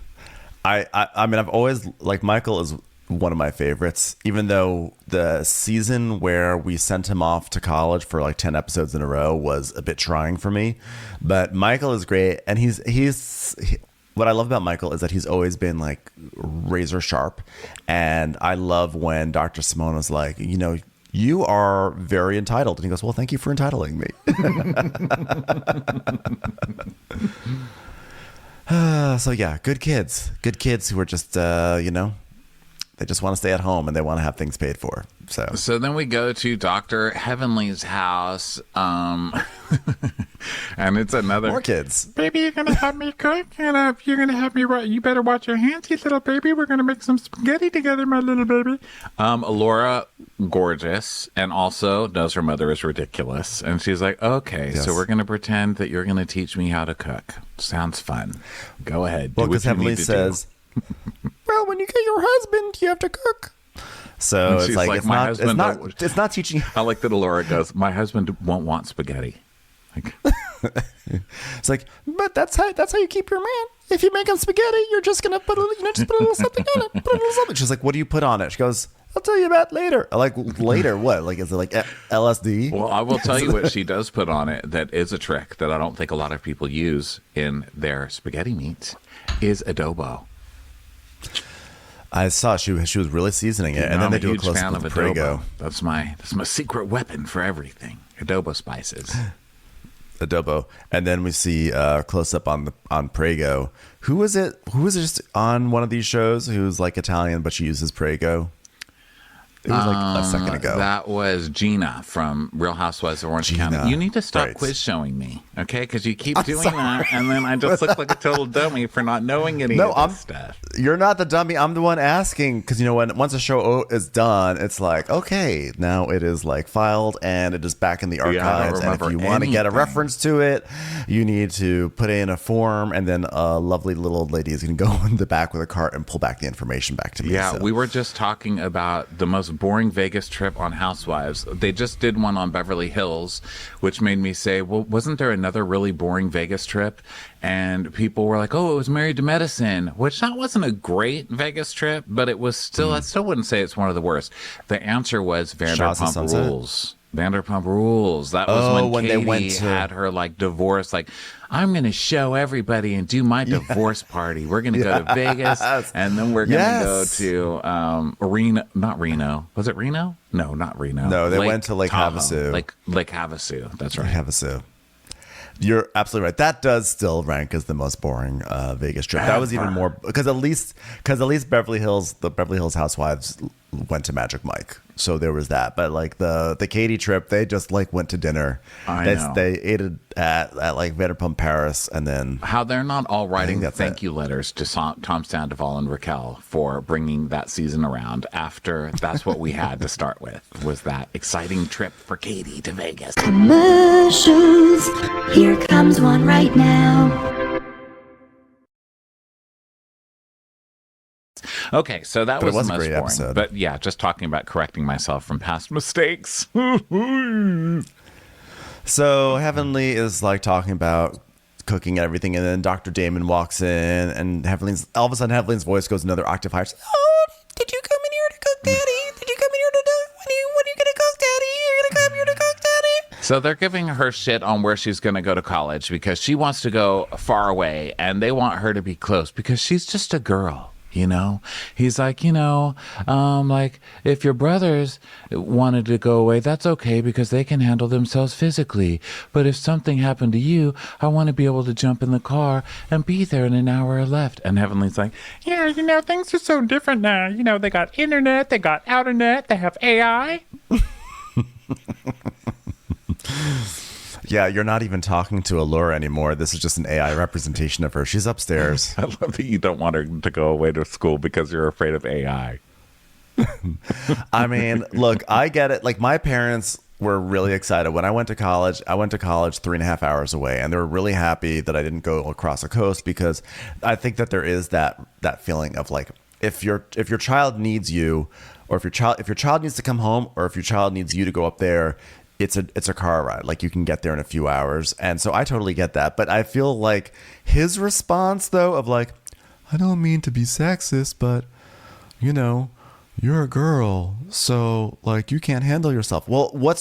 I mean I've always like Michael is one of my favorites, even though the season where we sent him off to college for like 10 episodes in a row was a bit trying for me. But Michael is great, and he's what I love about Michael is that he's always been like razor sharp, and I love when Dr. Simone was like, you are very entitled. And he goes, well, thank you for entitling me. So yeah, good kids who are just, they just want to stay at home and they want to have things paid for. So then we go to Dr. Heavenly's house. And it's another more kids. Baby, you're gonna have me cook, and you're gonna have me. You better watch your hands, you little baby. We're gonna make some spaghetti together, my little baby. Laura, gorgeous, and also knows her mother is ridiculous, and she's like, "Okay, so we're gonna pretend that you're gonna teach me how to cook. Sounds fun. Go ahead." Well, because Heavenly says, "Well, when you get your husband, you have to cook." So it's like it's not teaching. I like that Laura goes, "My husband won't want spaghetti." It's like, but that's how you keep your man. If you make him spaghetti, you're just gonna put a little something on it. Put a little something. She's like, what do you put on it? She goes, I'll tell you about later. Like later, what? Like is it like LSD? Well, I will tell you what she does put on it. That is a trick that I don't think a lot of people use in their spaghetti meats. Is adobo. I saw she was really seasoning it, and then they do a close up with Prego. That's my secret weapon for everything. Adobo spices. Adobo, and then we see close up on Prego. Who was it just on one of these shows who's like Italian but she uses Prego? It was like a second ago. That was Gina from Real Housewives of Orange County. You need to stop quiz showing me, okay? Because you keep doing that, and then I just look like a total dummy for not knowing any of this stuff. You're not the dummy. I'm the one asking, because once a show is done, it's like, okay, now it is like filed and it is back in the archives. And if you want to get a reference to it, you need to put in a form, and then a lovely little old lady is going to go in the back with a cart and pull back the information back to me. Yeah, we were just talking about the most boring Vegas trip on Housewives. They just did one on Beverly Hills, which made me say, well, wasn't there another really boring Vegas trip? And people were like, oh, it was Married to Medicine, which that wasn't a great Vegas trip, but it was still, I still wouldn't say it's one of the worst. The answer was Vanderpump Rules. Vanderpump Rules. That was when Katie they went to... had her like divorce. Like, I'm going to show everybody and do my divorce party. We're going to go to Vegas, and then we're going to go to Reno. Not Reno. Was it Reno? No, not Reno. No, they went to Lake Havasu. Lake Havasu. That's right. Lake Havasu. You're absolutely right. That does still rank as the most boring Vegas trip. That was even more because at least the Beverly Hills Housewives went to Magic Mike, so there was that. But like the Katie trip, they just like went to dinner. They ate it at like Vanderpump Paris, and then how they're not all writing thank you letters to Tom Sandoval and Raquel for bringing that season around. After that's what we had to start with, was that exciting trip for Katie to Vegas. Commercials. Here comes one right now. Okay, so that was the most boring. Episode. But yeah, just talking about correcting myself from past mistakes. So Heavenly is like talking about cooking and everything, and then Dr. Damon walks in, and all of a sudden Heavenly's voice goes another octave higher. Oh, did you come in here to cook, Daddy? Did you come in here to do? When are you gonna cook, Daddy? You're gonna come here to cook, Daddy? So they're giving her shit on where she's going to go to college because she wants to go far away, and they want her to be close because she's just a girl. You know, he's like, like if your brothers wanted to go away, that's okay because they can handle themselves physically. But if something happened to you, I want to be able to jump in the car and be there in an hour left. And Heavenly's like, yeah, things are so different now. They got internet, they got outernet, they have AI. Yeah, you're not even talking to Allura anymore. This is just an AI representation of her. She's upstairs. I love that you don't want her to go away to school because you're afraid of AI. I mean, look, I get it. Like, my parents were really excited. When I went to college 3.5 hours away, and they were really happy that I didn't go across the coast because I think that there is that feeling of like, if your child needs you, or if your child needs to come home, or if your child needs you to go up there, it's a car ride. Like, you can get there in a few hours. And so I totally get that. But I feel like his response, though, of like, I don't mean to be sexist, but, you're a girl. So, like, you can't handle yourself. Well,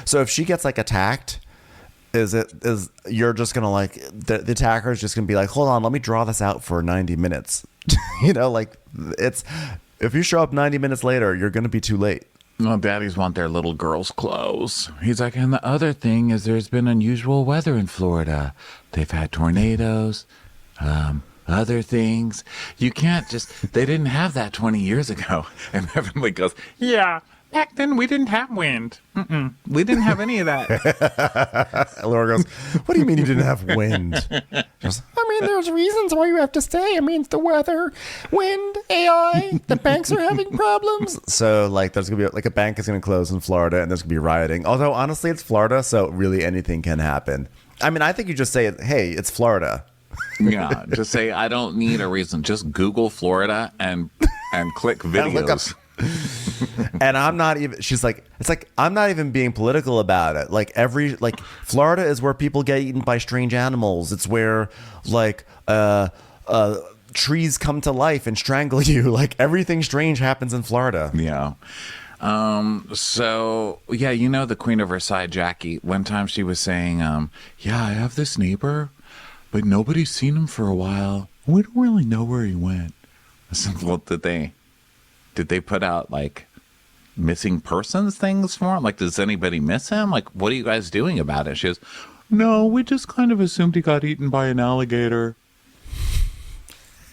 so if she gets, like, attacked, is you're just going to, like, the attacker is just going to be like, hold on, let me draw this out for 90 minutes. Like, if you show up 90 minutes later, you're going to be too late. Well, daddies want their little girls' clothes. He's like, and the other thing is there's been unusual weather in Florida. They've had tornadoes, other things. You can't they didn't have that 20 years ago. And Heavenly goes, yeah, back then we didn't have wind. We didn't have any of that. Laura goes, what do you mean you didn't have wind? Goes, there's reasons why you have to stay. It's the weather, wind, AI, the banks are having problems. So, like, there's going to be, like, a bank is going to close in Florida, and there's going to be rioting. Although, honestly, it's Florida, so really anything can happen. I think you just say, hey, it's Florida. Yeah, just say, I don't need a reason. Just Google Florida and click videos. And I'm not even, she's like, it's like, I'm not even being political about it. Like, Florida is where people get eaten by strange animals. It's where, like, trees come to life and strangle you. Like, everything strange happens in Florida. Yeah. So, yeah, the Queen of Versailles, Jackie, one time she was saying, yeah, I have this neighbor, but nobody's seen him for a while. We don't really know where he went. I said, well, did they put out, like, missing persons things for him? Like, does anybody miss him? Like, what are you guys doing about it? She goes, no, we just kind of assumed he got eaten by an alligator.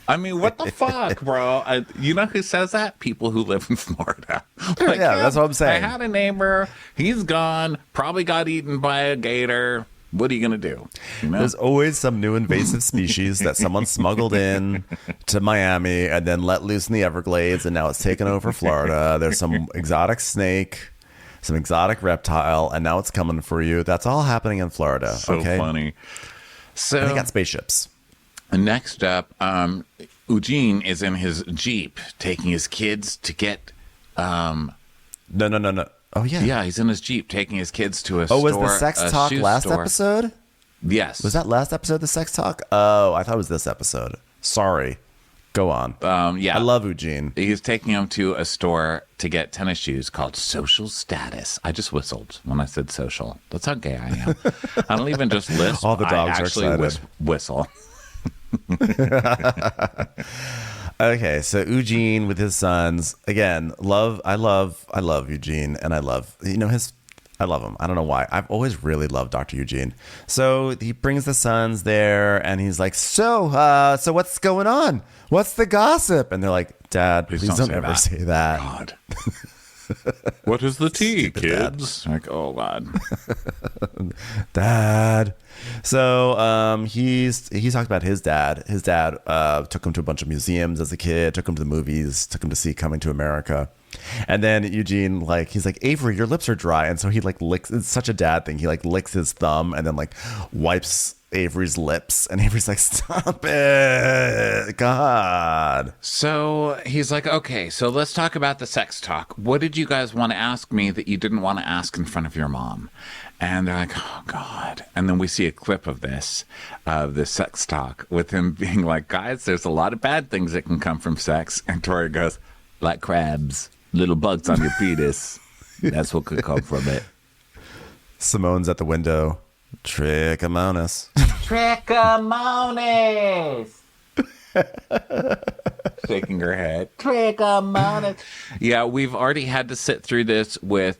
What the fuck, bro? You know who says that? People who live in Florida. Like, yeah, that's what I'm saying. I had a neighbor. He's gone. Probably got eaten by a gator. What are you going to do? There's always some new invasive species that someone smuggled in to Miami and then let loose in the Everglades, and now it's taken over Florida. There's some exotic snake, some exotic reptile, and now it's coming for you. That's all happening in Florida. So funny. So and they got spaceships. Next up, Eugene is in his Jeep taking his kids to get... No. Oh, yeah. Yeah, he's in his Jeep taking his kids to a store. Oh, was the sex talk last episode? Yes. Was that last episode, the sex talk? Oh, I thought it was this episode. Sorry. Go on. Yeah. I love Eugene. He's taking him to a store to get tennis shoes called Social Status. I just whistled when I said social. That's how gay I am. I don't even just lisp. All the dogs I actually are excited. whistle. Okay, so Eugene with his sons again. I love Eugene, and I love I love him. I don't know why. I've always really loved Dr. Eugene. So he brings the sons there, and he's like, so what's going on? What's the gossip? And they're like, Dad, please don't ever say that. God. What is the tea, kids? Dad. Like, oh God. Dad. So he's talked about his dad. His dad took him to a bunch of museums as a kid, took him to the movies, took him to see Coming to America. And then Eugene, he's like, Avery, your lips are dry. And so he licks, it's such a dad thing. He licks his thumb and then wipes Avery's lips. And Avery's like, stop it. God. So he's like, okay, so let's talk about the sex talk. What did you guys want to ask me that you didn't want to ask in front of your mom? And they're like, oh, God. And then we see a clip of this sex talk with him being like, guys, there's a lot of bad things that can come from sex. And Tori goes, like crabs, little bugs on your penis. That's what could come from it. Simone's at the window. Trichomonas. Trichomonas. Shaking her head. Trichomonas. Yeah, we've already had to sit through this with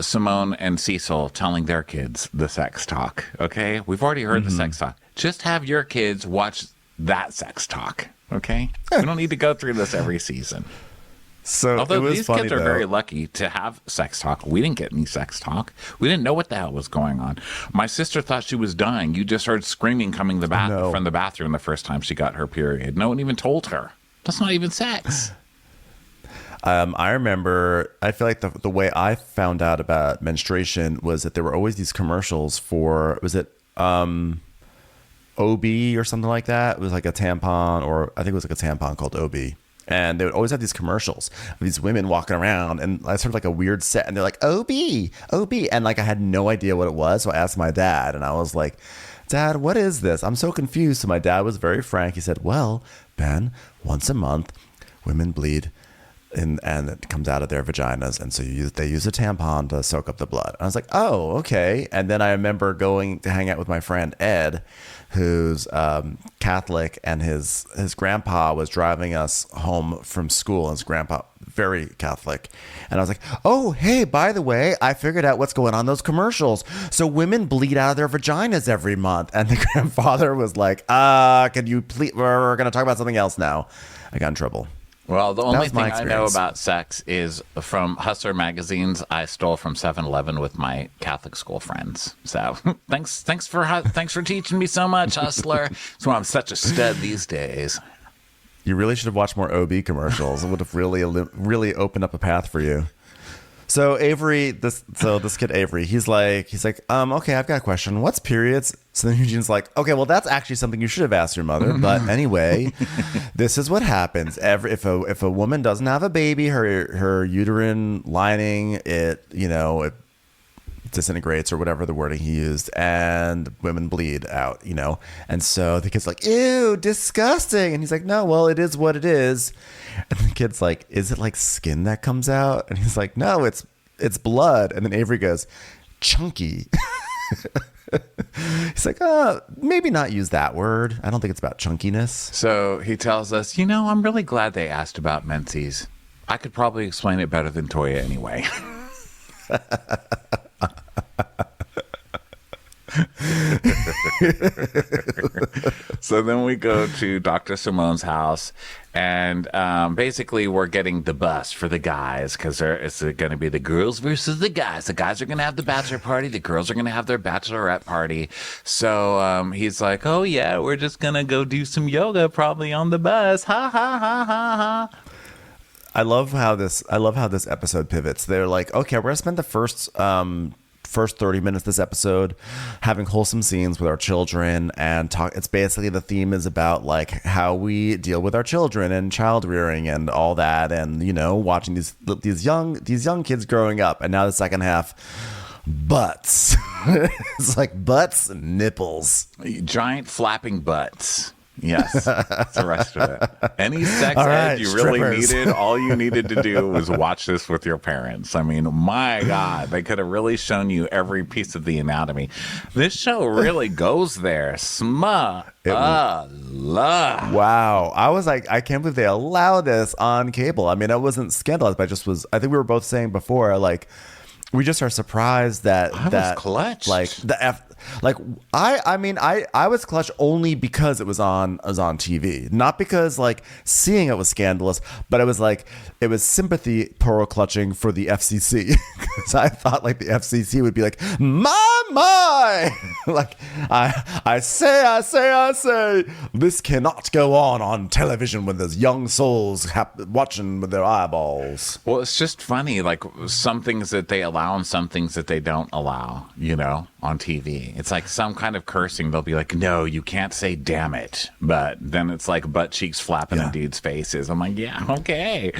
Simone and Cecil telling their kids the sex talk. Okay, we've already heard the sex talk. Just have your kids watch that sex talk. Okay, we don't need to go through this every season. So although these funny, kids are very lucky to have sex talk, we didn't get any sex talk. We didn't know what the hell was going on. My sister thought she was dying. You just heard screaming coming from the bathroom the first time she got her period. No one even told her. That's not even sex. I remember, I feel like the way I found out about menstruation was that there were always these commercials for, was it OB or something like that? It was like a tampon, or I think it was like a tampon called OB. And they would always have these commercials of these women walking around, and I sort of like a weird set, and they're like, OB. And I had no idea what it was. So I asked my dad, and I was like, Dad, what is this? I'm so confused. So my dad was very frank. He said, well, Ben, once a month, women bleed. And it comes out of their vaginas, and so they use a tampon to soak up the blood. I was like, oh, okay. And then I remember going to hang out with my friend Ed, who's Catholic, and his grandpa was driving us home from school. And his grandpa, very Catholic, and I was like, oh, hey, by the way, I figured out what's going on in those commercials. So women bleed out of their vaginas every month. And the grandfather was like, can you please? We're going to talk about something else now. I got in trouble. Well, the only thing I know about sex is from Hustler magazines I stole from 7-Eleven with my Catholic school friends. So thanks for teaching me so much, Hustler. That's why I'm such a stud these days. You really should have watched more OB commercials. It would have really opened up a path for you. So Avery, this kid Avery, he's like, okay, I've got a question. What's periods? So then Eugene's like, okay, well, that's actually something you should have asked your mother. But anyway, this is what happens. If a woman doesn't have a baby, her uterine lining, it disintegrates, or whatever the wording he used, and women bleed out, And so the kid's like, ew, disgusting. And he's like, no, well, it is what it is. And the kid's like, is it like skin that comes out? And he's like, no, it's blood. And then Avery goes, chunky. He's like, maybe not use that word. I don't think it's about chunkiness. So he tells us, I'm really glad they asked about menses. I could probably explain it better than Toya anyway. So then we go to Dr. Simone's house, and basically we're getting the bus for the guys, because it's going to be the girls versus the guys. The guys are going to have the bachelor party. The girls are going to have their bachelorette party. So he's like, oh yeah, we're just going to go do some yoga probably on the bus. Ha ha ha ha ha. I love how this episode pivots. They're like, okay, we're going to spend the first 30 minutes of this episode having wholesome scenes with our children and talk. It's basically, the theme is about like how we deal with our children and child rearing and all that, and watching these young kids growing up. And now the second half, butts. It's like butts and nipples, giant flapping butts. Yes, that's the rest of it. Any sex All ed right, you really strippers. needed, all you needed to do was watch this with your parents. I mean, my God, they could have really shown you every piece of the anatomy. This show really goes there. Wow. I was like, I can't believe they allowed this on cable. I mean, it wasn't scandalous, but I think we were both saying before, like, we just are surprised that was clutched. Like I was clutched only because it was on TV, not because like seeing it was scandalous, but it was sympathy pearl clutching for the FCC because I thought like the FCC would be like my like I say this cannot go on television when there's young souls watching with their eyeballs. Well, it's just funny, like some things that they allow and some things that they don't allow, on TV. It's like some kind of cursing. They'll be like, no, you can't say damn it. But then it's like butt cheeks flapping in dudes' faces. I'm like, yeah, okay.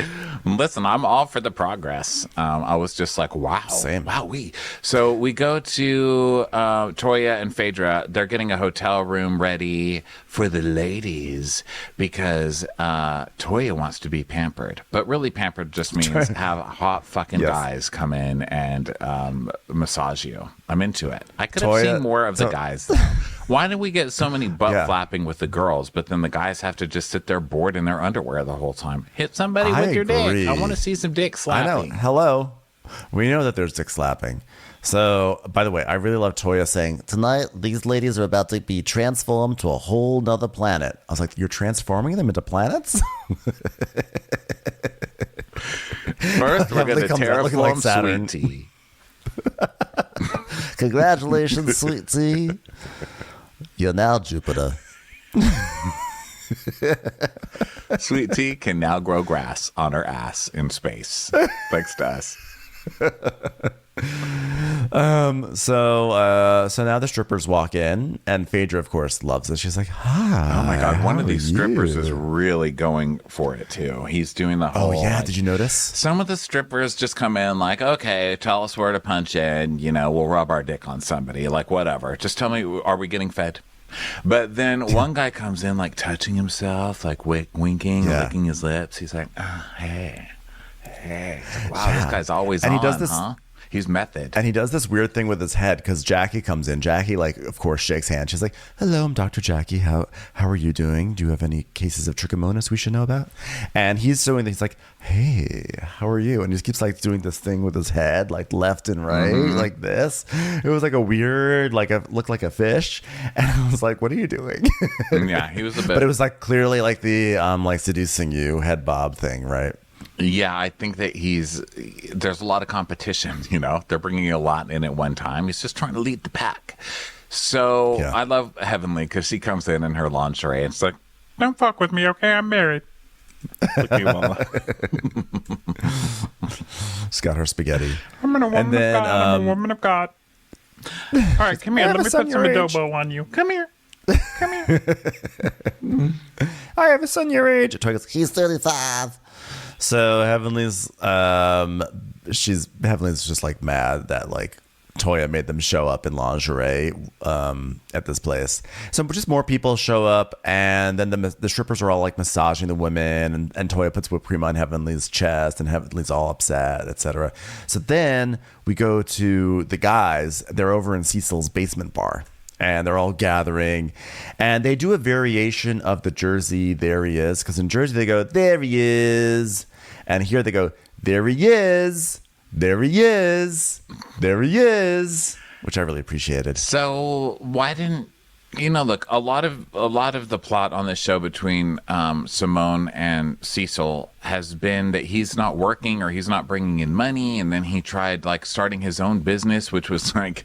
Listen, I'm all for the progress. I was just like, wow. Same. Wowee. So we go to Toya and Phaedra. They're getting a hotel room ready for the ladies because Toya wants to be pampered. But really pampered just means have hot fucking guys come in and massage you. I'm into it. I could have seen more of the guys, though. Why did we get so many butt flapping with the girls, but then the guys have to just sit there bored in their underwear the whole time? Hit somebody with your dick. I want to see some dick slapping. I know. Hello. We know that there's dick slapping. So, by the way, I really love Toya saying, tonight, these ladies are about to be transformed to a whole nother planet. I was like, you're transforming them into planets? First, we're going to terraform like Saturn. Sweet Tea. Congratulations, Sweet Tea. You're now Jupiter. Sweet Tea can now grow grass on her ass in space. Thanks to us. So now the strippers walk in, and Phaedra, of course, loves it. She's like, "Hi." Oh my God! One of these strippers you? is really going for it too. He's doing the whole. Oh yeah, like, did you notice? Some of the strippers just come in like, "Okay, tell us where to punch in. We'll rub our dick on somebody. Like whatever. Just tell me, are we getting fed?" But then one guy comes in like touching himself, like winking, licking his lips. He's like, "Oh, hey." Wow, this guy's always and on, he does this, huh? He's method. And he does this weird thing with his head because Jackie comes in. Jackie, like, of course, shakes hands. She's like, "Hello, I'm Dr. Jackie. How are you doing? Do you have any cases of trichomonas we should know about?" And he's doing this, like, "Hey, how are you?" And he keeps like doing this thing with his head, like left and right, like this. It was like a weird, like looked like a fish. And I was like, "What are you doing?" Yeah, he was a bit. But it was like clearly like the like seducing you head bob thing, right? Yeah, I think that there's a lot of competition, They're bringing a lot in at one time. He's just trying to lead the pack. So I love Heavenly because she comes in her lingerie. And it's like, don't fuck with me, okay? I'm married. She's got her spaghetti. I'm a woman of God. I'm a woman of God. All right, come here. Let me put some adobo on you. Come here. Come here. I have a son your age. He's 35. So Heavenly's just like mad that like Toya made them show up in lingerie at this place. So just more people show up, and then the strippers are all like massaging the women, and Toya puts whipped cream on Heavenly's chest, and Heavenly's all upset, etc. So then we go to the guys. They're over in Cecil's basement bar. And they're all gathering, and they do a variation of the Jersey "there he is," because in Jersey they go "there he is," and here they go "there he is, there he is, there he is," which I really appreciated. So why didn't look, a lot of the plot on this show between Simone and Cecil has been that he's not working or he's not bringing in money, and then he tried like starting his own business, which was like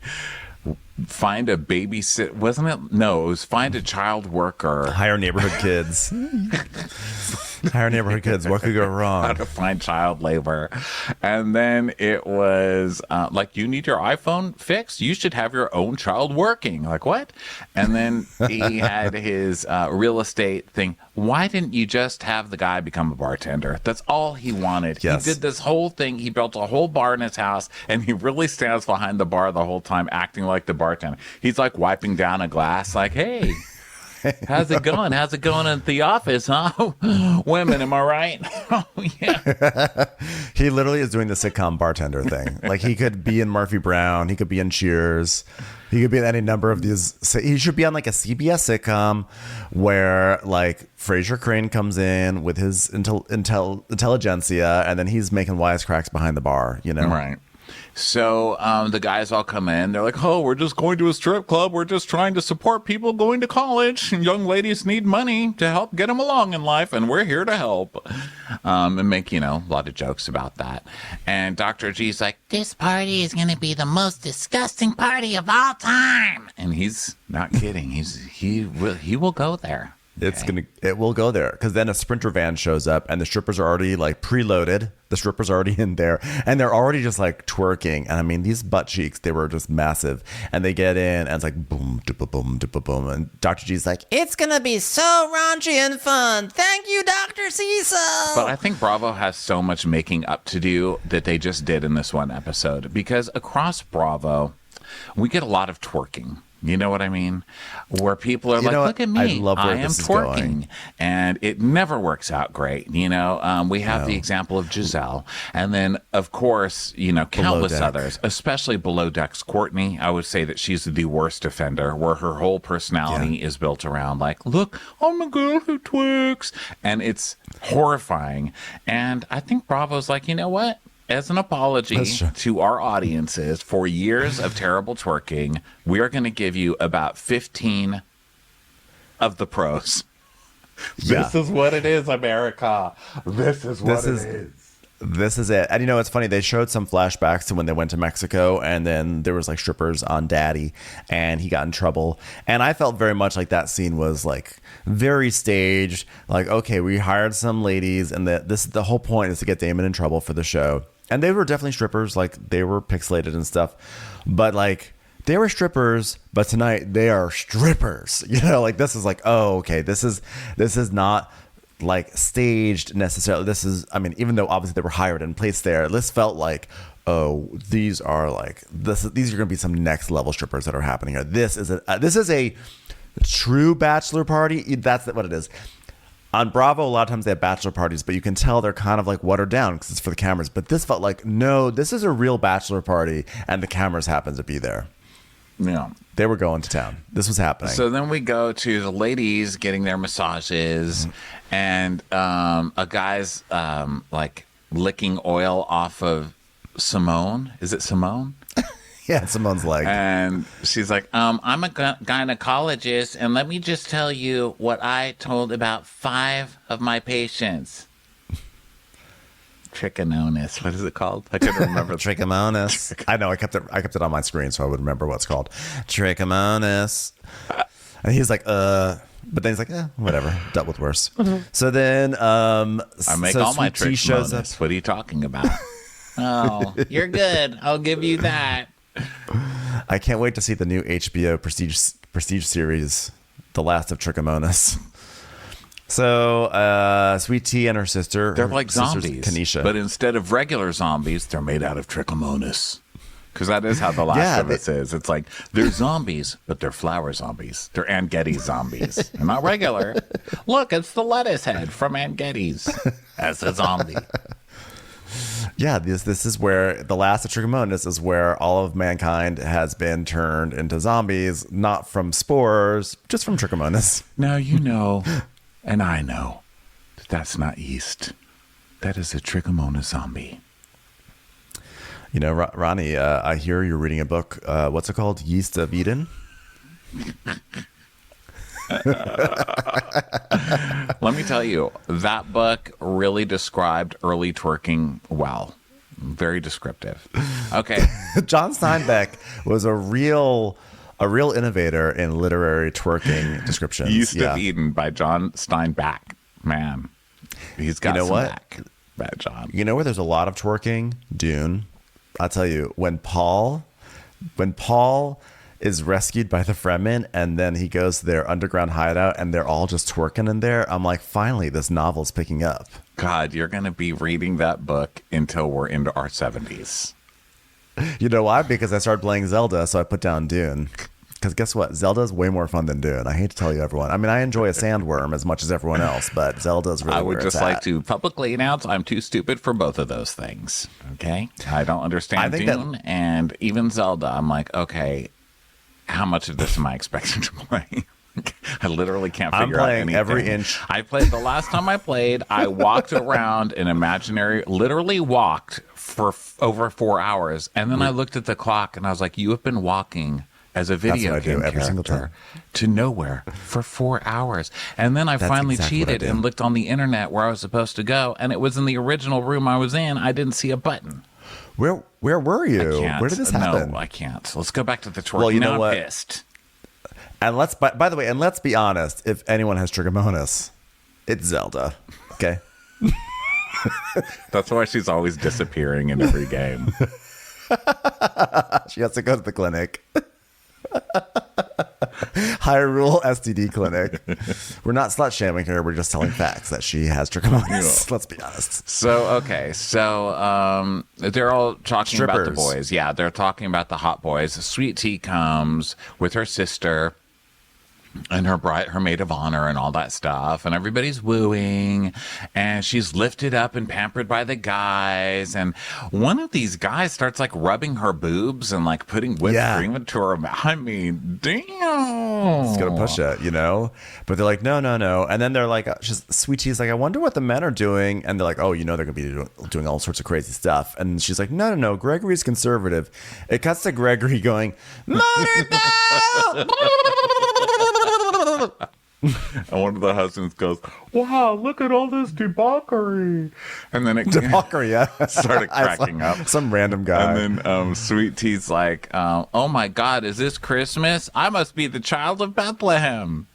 find a babysit, wasn't it? No, it was find a child worker. Hire neighborhood kids. Hire neighborhood kids. What could go wrong? How to find child labor. And then it was like, you need your iPhone fixed? You should have your own child working. Like, what? And then he had his real estate thing. Why didn't you just have the guy become a bartender? That's all he wanted. Yes. He did this whole thing. He built a whole bar in his house, and he really stands behind the bar the whole time, acting like the bartender. He's like wiping down a glass, like, hey. How's it going? How's it going at the office, huh? Women, am I right? Oh, yeah. He literally is doing the sitcom bartender thing. Like, he could be in Murphy Brown. He could be in Cheers. He could be in any number of these. He should be on like a CBS sitcom where like Fraser Crane comes in with his intelligentsia, and then he's making wisecracks behind the bar, you know? Right. So the guys all come in. They're like, oh, we're just going to a strip club. We're just trying to support people going to college. Young ladies need money to help get them along in life, and we're here to help. And make, a lot of jokes about that. And Dr. G's like, this party is going to be the most disgusting party of all time. And he's not kidding. He will go there. It will go there, because then a Sprinter van shows up and the strippers are already like preloaded. The strippers are already in there and they're already just like twerking. And I mean, these butt cheeks, they were just massive. And they get in and it's like boom, dippa boom, dippa boom. And Dr. G's like, it's going to be so raunchy and fun. Thank you, Dr. Cecil. But I think Bravo has so much making up to do that they just did in this one episode, because across Bravo, we get a lot of twerking. You know what I mean? Where people are look at me, I am twerking. And it never works out great. We have the example of Giselle. And then, of course, countless others, especially Below Deck's Courtney. I would say that she's the worst offender, where her whole personality is built around like, look, I'm a girl who twerks. And it's horrifying. And I think Bravo's like, you know what? As an apology to our audiences for years of terrible twerking, we are going to give you about 15 of the pros. Yeah. This is what it is, America. This is what it is. This is it. And it's funny, they showed some flashbacks to when they went to Mexico, and then there was like strippers on Daddy and he got in trouble. And I felt very much like that scene was like very staged. Like, okay, we hired some ladies, and the whole point is to get Damon in trouble for the show. And they were definitely strippers, like they were pixelated and stuff, but like they were strippers, but tonight they are strippers, like this is like, oh, okay, this is not like staged necessarily. This is, I mean, even though obviously they were hired and placed there, this felt like, oh, these are going to be some next level strippers that are happening here. This is a true bachelor party. That's what it is. On Bravo, a lot of times they have bachelor parties, but you can tell they're kind of like watered down because it's for the cameras. But this felt like, no, this is a real bachelor party, and the cameras happen to be there. Yeah. They were going to town. This was happening. So then we go to the ladies getting their massages, and a guy's like licking oil off of Simone. Is it Simone? Yeah, Simone's leg. And she's like, I'm a gynecologist, and let me just tell you what I told about 5 of my patients. Trichomonas. What is it called? I couldn't remember. Trichomonas. I know. I kept it on my screen so I would remember what it's called. Trichomonas. And he's like, but then he's like, whatever. Dealt with worse. Mm-hmm. So then, I make all my trichomonas. What are you talking about? Oh, you're good. I'll give you that. I can't wait to see the new HBO prestige series, The Last of Trichomonas. So, Sweet Tea and her sister, they're like zombies, Kanisha. But instead of regular zombies, they're made out of trichomonas. Because that is how The Last of Us is. It's like, they're zombies, but they're flower zombies. They're Aunt Getty's zombies. They're not regular. Look, it's the lettuce head from Aunt Getty's as a zombie. Yeah, this is where The Last of Trichomonas is where all of mankind has been turned into zombies, not from spores, just from trichomonas. Now you know, and I know, that's not yeast. That is a trichomona zombie. Ronnie, I hear you're reading a book. What's it called? Yeast of Eden? Let me tell you, that book really described early twerking well. Very descriptive. Okay. John Steinbeck was a real innovator in literary twerking descriptions. Yeast of Eden by John Steinbeck. Man, he's got some back. Bad John. You know where there's a lot of twerking? Dune. I'll tell you, when Paul is rescued by the Fremen and then he goes to their underground hideout and they're all just twerking in there, I'm like, finally, this novel's picking up. God, you're going to be reading that book until we're into our 70s. You know why? Because I started playing Zelda, so I put down Dune. Because guess what? Zelda's way more fun than Dune. I hate to tell you, everyone. I mean, I enjoy a sandworm as much as everyone else, but Zelda's really I would where just it's like at. to publicly announce I'm too stupid for both of those things. Okay? I don't understand Dune and even Zelda. I'm like, okay, how much of this am I expected to play? I literally can't figure out anything. Every inch. I played the last time I played, I walked around an imaginary, literally walked for over 4 hours. And then I looked at the clock and I was like, you have been walking as a video game every single time to nowhere for 4 hours. And then I finally cheated and looked on the internet where I was supposed to go. And it was in the original room I was in. I didn't see a button. Where were you? Where did this happen? No, I can't. Let's go back to the twerk. Well, you know now what? I'm pissed. And by the way, and let's be honest, if anyone has trichomonas, it's Zelda. Okay. That's why she's always disappearing in every game. She has to go to the clinic. Hyrule STD clinic. We're not slut shaming her. We're just telling facts that she has trichomonas. Let's be honest. So they're all talking about the boys. Yeah, they're talking about the hot boys. Sweet Tea comes with her sister and her maid of honor and all that stuff, and everybody's wooing, and she's lifted up and pampered by the guys, and one of these guys starts like rubbing her boobs and like putting whipped cream into her mouth. I mean, damn, it's gonna push it, you know. But they're like, no, and then they're like, Sweet Tea's like, I wonder what the men are doing, and they're like, oh, you know, they're gonna be doing all sorts of crazy stuff, and she's like, no, Gregory's conservative. It cuts to Gregory going, motorboat. And one of the husbands goes, wow, look at all this debauchery. And then it debauchery, started cracking up. Some random guy. And then Sweet Tea's like, oh my God, is this Christmas? I must be the child of Bethlehem.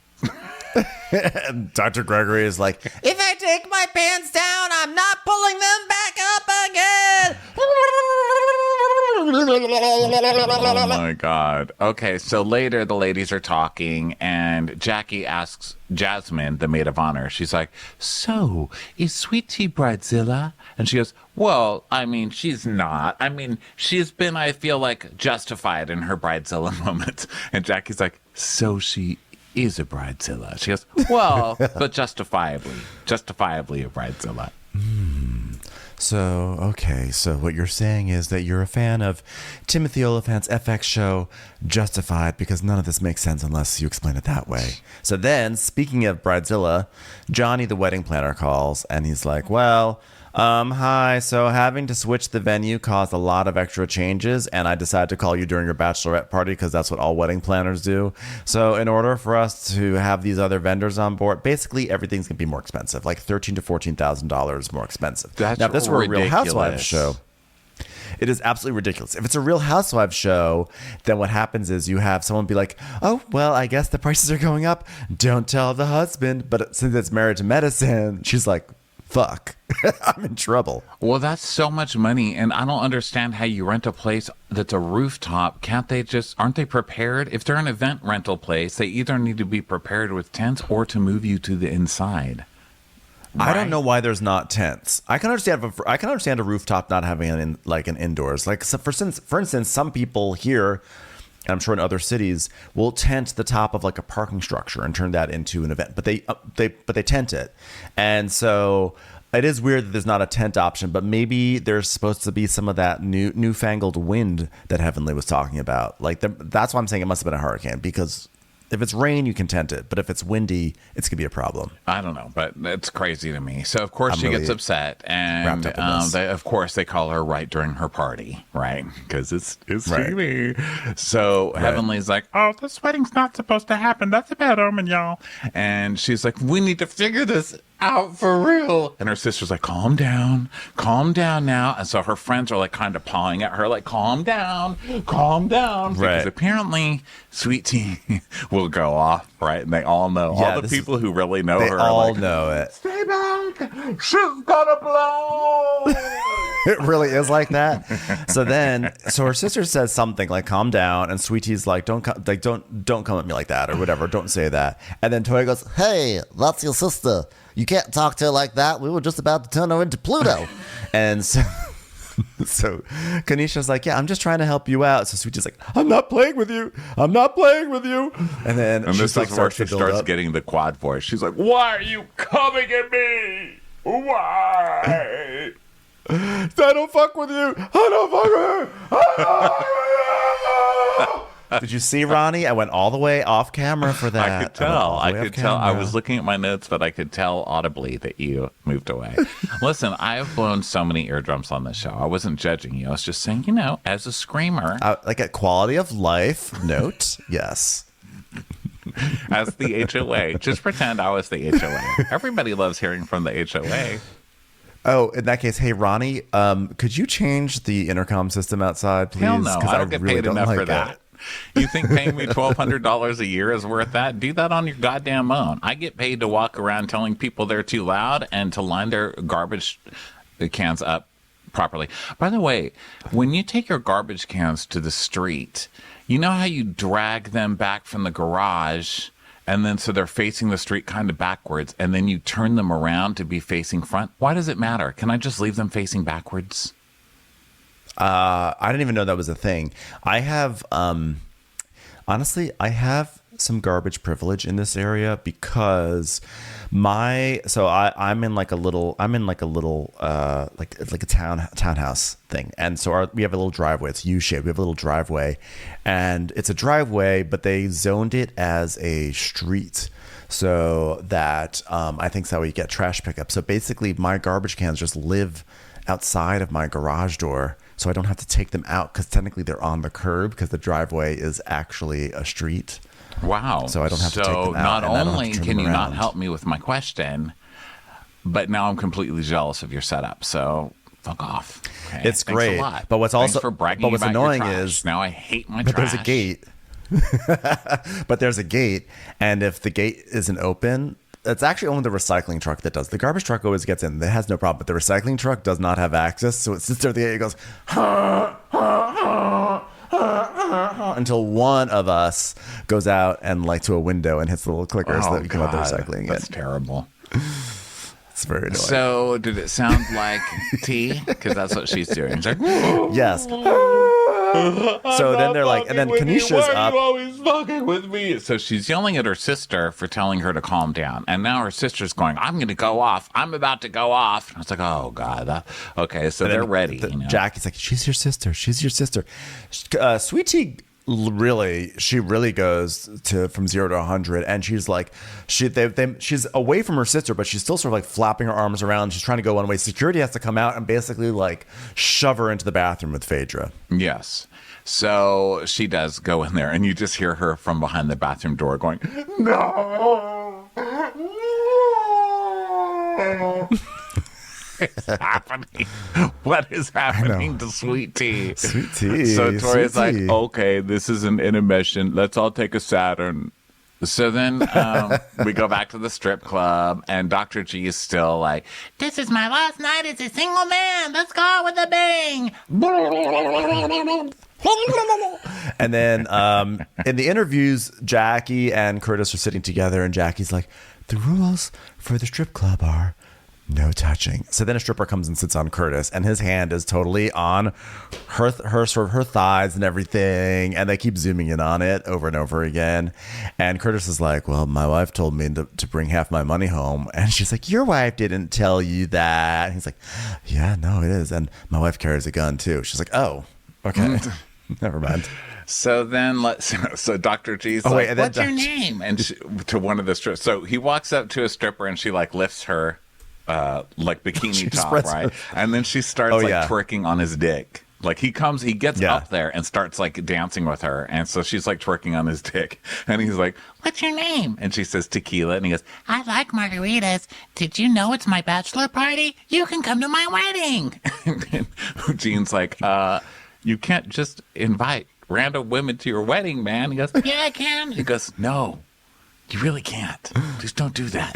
And Dr. Gregory is like, if I take my pants down, I'm not pulling them back up again. Oh my God. Okay, so later the ladies are talking and Jackie asks Jasmine, the maid of honor, she's like, so is Sweet Tea Bridezilla? And she goes, well, I mean, she's not. I mean, she's been, I feel like, justified in her Bridezilla moments. And Jackie's like, so she is a Bridezilla. She goes, well, but justifiably a Bridezilla. So what you're saying is that you're a fan of Timothy Oliphant's FX show Justified, because none of this makes sense unless you explain it that way. So then, speaking of Bridezilla, Johnny the wedding planner calls and he's like, well, hi, so having to switch the venue caused a lot of extra changes, and I decided to call you during your bachelorette party because that's what all wedding planners do. So in order for us to have these other vendors on board, basically everything's going to be more expensive, like $13,000 to $14,000 more expensive. That's now, if this were a Real ridiculous. Housewives show, it is absolutely ridiculous. If it's a Real Housewives show, then what happens is you have someone be like, oh, well, I guess the prices are going up. Don't tell the husband. But since it's Married to Medicine, she's like, fuck, I'm in trouble. Well, that's so much money, and I don't understand how you rent a place that's a rooftop. Aren't they prepared? If they're an event rental place, they either need to be prepared with tents or to move you to the inside. Right? I don't know why there's not tents. I can understand a rooftop not having an indoors. Like, so for instance, some people here, and I'm sure in other cities, will tent the top of like a parking structure and turn that into an event. But they tent it, and so it is weird that there's not a tent option. But maybe there's supposed to be some of that newfangled wind that Heavenly was talking about. Like that's why I'm saying it must have been a hurricane, because if it's rain, you can tent it. But if it's windy, it's going to be a problem. I don't know, but it's crazy to me. So, of course, she gets upset. And, they call her right during her party, right? Because it's TV. So, Heavenly's like, oh, this wedding's not supposed to happen. That's a bad omen, y'all. And she's like, we need to figure this out for real. And her sister's like, calm down now. And so her friends are like kind of pawing at her, like, calm down. Because apparently Sweet Tea will go off, right? And they all know. Yeah, all the people who really know her all are like, know it. Stay back. She's gonna blow. It really is like that. So her sister says something like, calm down. And Sweet Tea's like, don't come at me like that, or whatever. Don't say that. And then Tori goes, hey, that's your sister. You can't talk to her like that. We were just about to turn her into Pluto. And so So Kanisha's like, yeah, I'm just trying to help you out. So Sweetie's like, I'm not playing with you. I'm not playing with you. And then this is where she starts getting the quad voice. She's like, why are you coming at me? Why? I don't fuck with you. I don't fuck with you. I don't fuck with you. Did you see, Ronnie? I went all the way off camera for that. I could tell. I could tell. I was looking at my notes, but I could tell audibly that you moved away. Listen, I have blown so many eardrums on this show. I wasn't judging you. I was just saying, as a screamer. Like a quality of life note, yes. As the HOA. Just pretend I was the HOA. Everybody loves hearing from the HOA. Oh, in that case, hey, Ronnie, could you change the intercom system outside, please? Hell no. I don't get paid enough for that. It. You think paying me $1,200 a year is worth that? Do that on your goddamn own. I get paid to walk around telling people they're too loud and to line their garbage cans up properly. By the way, when you take your garbage cans to the street, you know how you drag them back from the garage and then so they're facing the street kind of backwards and then you turn them around to be facing front? Why does it matter? Can I just leave them facing backwards? I didn't even know that was a thing. I have, honestly, I have some garbage privilege in this area because I'm in like a little like a townhouse thing, and so we have a little driveway. It's U-shaped. We have a little driveway, and it's a driveway, but they zoned it as a street. So that I think that's how we get trash pickup. So basically, my garbage cans just live outside of my garage door. So I don't have to take them out because technically they're on the curb because the driveway is actually a street. Wow. So I don't have to take them out. Not only can you not help me with my question, but now I'm completely jealous of your setup. So fuck off. Okay? It's great. A lot. But what's Thanks also for bragging but what's about annoying your trash. is now I hate my but trash. There's a gate. But there's a gate, and if the gate isn't open, it's actually only the recycling truck that does. The garbage truck always gets in. It has no problem. But the recycling truck does not have access. So it sits there at the gate. It goes, until one of us goes out and like to a window and hits the little clicker so that we can let the recycling That's terrible. It's very annoying. So did it sound like tea? Because that's what she's doing. She's like, yes. So then they're like, and then Kanisha's Why up. are you always fucking with me? So she's yelling at her sister for telling her to calm down. And now her sister's going, I'm going to go off. I'm about to go off. And I was like, oh, God. Okay, so they're ready. Jackie's like, she's your sister. She's your sister. Sweet Tea she really goes to from 0 to 100, and she's like she's away from her sister, but she's still sort of like flapping her arms around. She's trying to go one way. Security has to come out and basically like shove her into the bathroom with Phaedra. Yes. So she does go in there, and you just hear her from behind the bathroom door going, no. What's happening? What is happening to Sweet Tea? Sweet Tea. So Tori's like, Tea. okay, this is an intermission. Let's all take a Saturn. So then we go back to the strip club, and Dr. G is still like, this is my last night as a single man. Let's go out with a bang. And then in the interviews, Jackie and Curtis are sitting together, and Jackie's like, the rules for the strip club are no touching. So then a stripper comes and sits on Curtis, and his hand is totally on her sort of her thighs and everything, and they keep zooming in on it over and over again. And Curtis is like, well, my wife told me to bring half my money home. And she's like, your wife didn't tell you that. And he's like, yeah, no, it is. And my wife carries a gun too. She's like, oh, okay. Never mind. So then so Dr. G's like, what's your name? And to one of the strippers. So he walks up to a stripper, and she like lifts her like bikini top, right? And then she starts twerking on his dick. Like he gets up there and starts like dancing with her. And so she's like twerking on his dick. And he's like, what's your name? And she says tequila. And he goes, I like margaritas. Did you know it's my bachelor party? You can come to my wedding. And Gene's like, you can't just invite random women to your wedding, man. He goes, yeah, I can. He goes, no, you really can't. Just don't do that.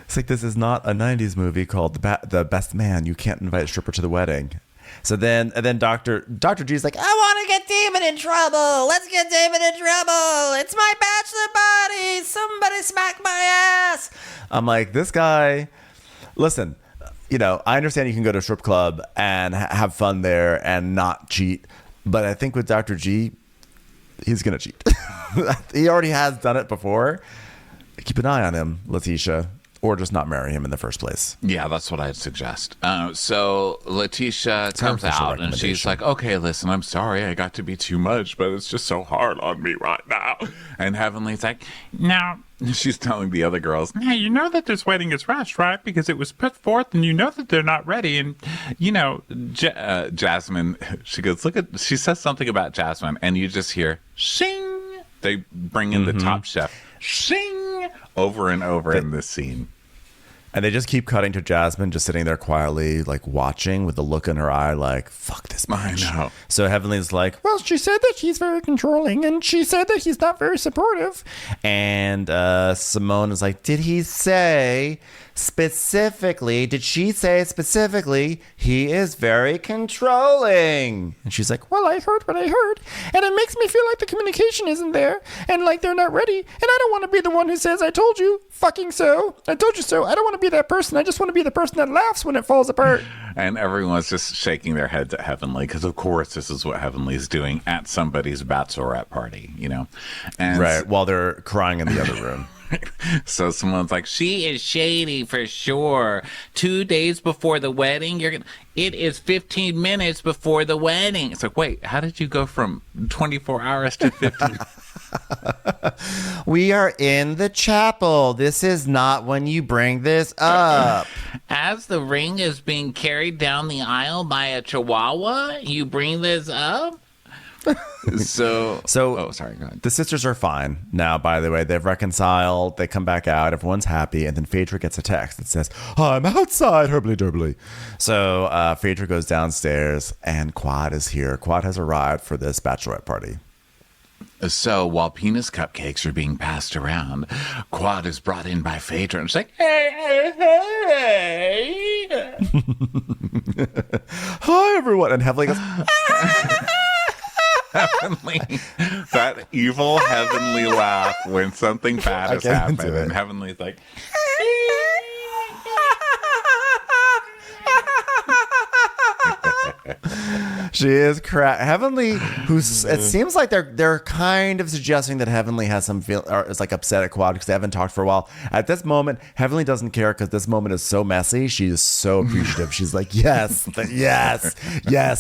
It's like, this is not a 90s movie called The Best Man. You can't invite a stripper to the wedding. So then Dr. G's like, I want to get David in trouble. Let's get David in trouble. It's my bachelor party. Somebody smack my ass. I'm like, this guy, listen, I understand you can go to a strip club and have fun there and not cheat. But I think with Dr. G, he's going to cheat. He already has done it before. Keep an eye on him, Letitia, or just not marry him in the first place. Yeah, that's what I'd suggest. So Letitia comes out and she's like, okay, listen, I'm sorry I got to be too much, but it's just so hard on me right now. And Heavenly's like, now, she's telling the other girls, now you know that this wedding is rushed, right? Because it was put forth and you know that they're not ready. And, Jasmine, she says something about Jasmine and you just hear, shing. They bring in the Top Chef, shing, over and over in this scene. And they just keep cutting to Jasmine just sitting there quietly, like watching with the look in her eye, like, fuck this bitch. I know. So Heavenly's like, well, she said that he's very controlling and she said that he's not very supportive. And Simone is like, did she say specifically he is very controlling? And she's like, well, I heard what I heard. And it makes me feel like the communication isn't there and like they're not ready. And I don't want to be the one who says, I told you, fucking so. I told you so. I don't want to be that person. I just want to be the person that laughs when it falls apart. And everyone's just shaking their heads at Heavenly because, of course, this is what Heavenly's doing at somebody's bachelorette party, And right, while they're crying in the other room. So someone's like, she is shady for sure. 2 days before the wedding, it is 15 minutes before the wedding. It's like, wait, how did you go from 24 hours to 15? We are in the chapel. This is not when you bring this up. As the ring is being carried down the aisle by a chihuahua, you bring this up? So oh, sorry, go ahead. The sisters are fine now, by the way. They've reconciled. They come back out. Everyone's happy. And then Phaedra gets a text that says, I'm outside, herbly derbly. So Phaedra goes downstairs and Quad is here. Quad has arrived for this bachelorette party. So while penis cupcakes are being passed around, Quad is brought in by Phaedra and she's like, hey. Hi, everyone. And Heavenly goes, Heavenly, that evil Heavenly laugh when something bad has happened. And Heavenly's like, she is Heavenly, who's it seems like they're kind of suggesting that Heavenly has some feel or is like upset at Quad because they haven't talked for a while. At this moment, Heavenly doesn't care because this moment is so messy. She is so appreciative. She's like, yes,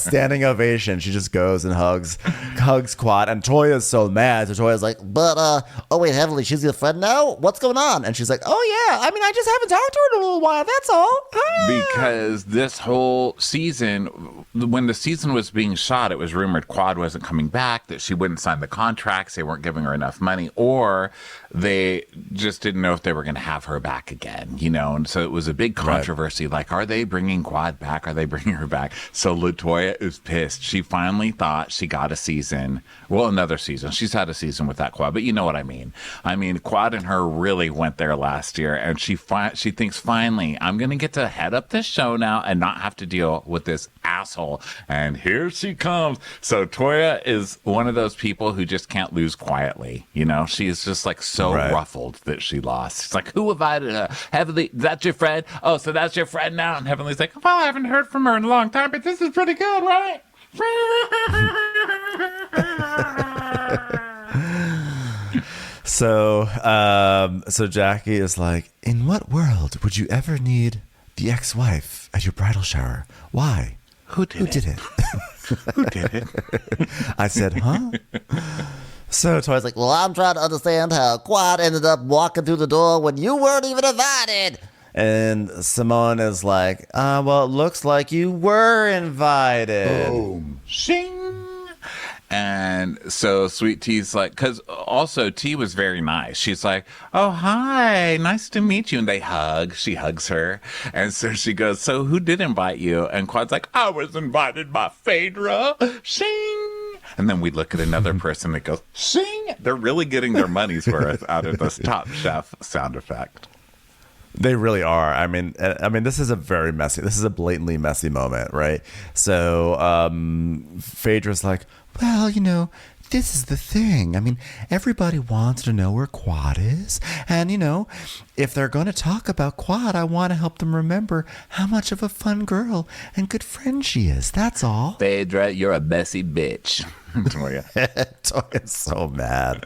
standing ovation. She just goes and hugs Quad, and Toya is so mad. So Toya's like, but oh wait, Heavenly, she's your friend now? What's going on? And she's like, oh yeah, I mean, I just haven't talked to her in a little while. That's all. Because this whole season, when the season was being shot, it was rumored Quad wasn't coming back, that she wouldn't sign the contracts, they weren't giving her enough money, or they just didn't know if they were going to have her back again, and so it was a big controversy, like, are they bringing Quad back? Are they bringing her back? So LaToya is pissed. She finally thought she got a season, another season. She's had a season with that Quad, but you know what I mean. Quad and her really went there last year, and she thinks, finally, I'm going to get to head up this show now and not have to deal with this asshole. And here she comes. So Toya is one of those people who just can't lose quietly. She is just like so ruffled that she lost. She's like, who invited her? Heavenly, that's your friend? Oh, so that's your friend now? And Heavenly's like, well, I haven't heard from her in a long time, but this is pretty good, right? So Jackie is like, in what world would you ever need the ex-wife at your bridal shower? Why? Who did it? Who did it? I said, huh? So Toya's like, well, I'm trying to understand how Quad ended up walking through the door when you weren't even invited. And Simone is like, well, it looks like you were invited. Boom. Shing. And so Sweet Tea's like, because also T was very nice. She's like, oh, hi, nice to meet you. And they hug. She hugs her. And so she goes, so who did invite you? And Quad's like, I was invited by Phaedra. Shing. And then we look at another person that goes, shing. They're really getting their money's worth out of this Top Chef sound effect. They really are. I mean, this is a blatantly messy moment, right? So Phaedra's like, well, this is the thing. I mean, everybody wants to know where Quad is. And, if they're going to talk about Quad, I want to help them remember how much of a fun girl and good friend she is. That's all. Phaedra, you're a messy bitch. Toya's so mad.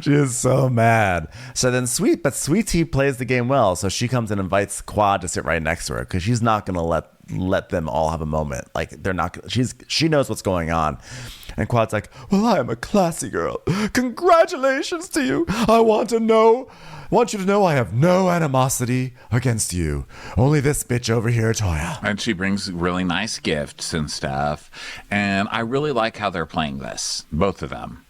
She is so mad. So then Sweet Tea plays the game well. So she comes and invites Quad to sit right next to her because she's not going to let them all have a moment. Like they're not. She knows what's going on. And Quad's like, well, I am a classy girl. Congratulations to you. I want you to know I have no animosity against you. Only this bitch over here, Toya. And she brings really nice gifts and stuff. And I really like how they're playing this, both of them.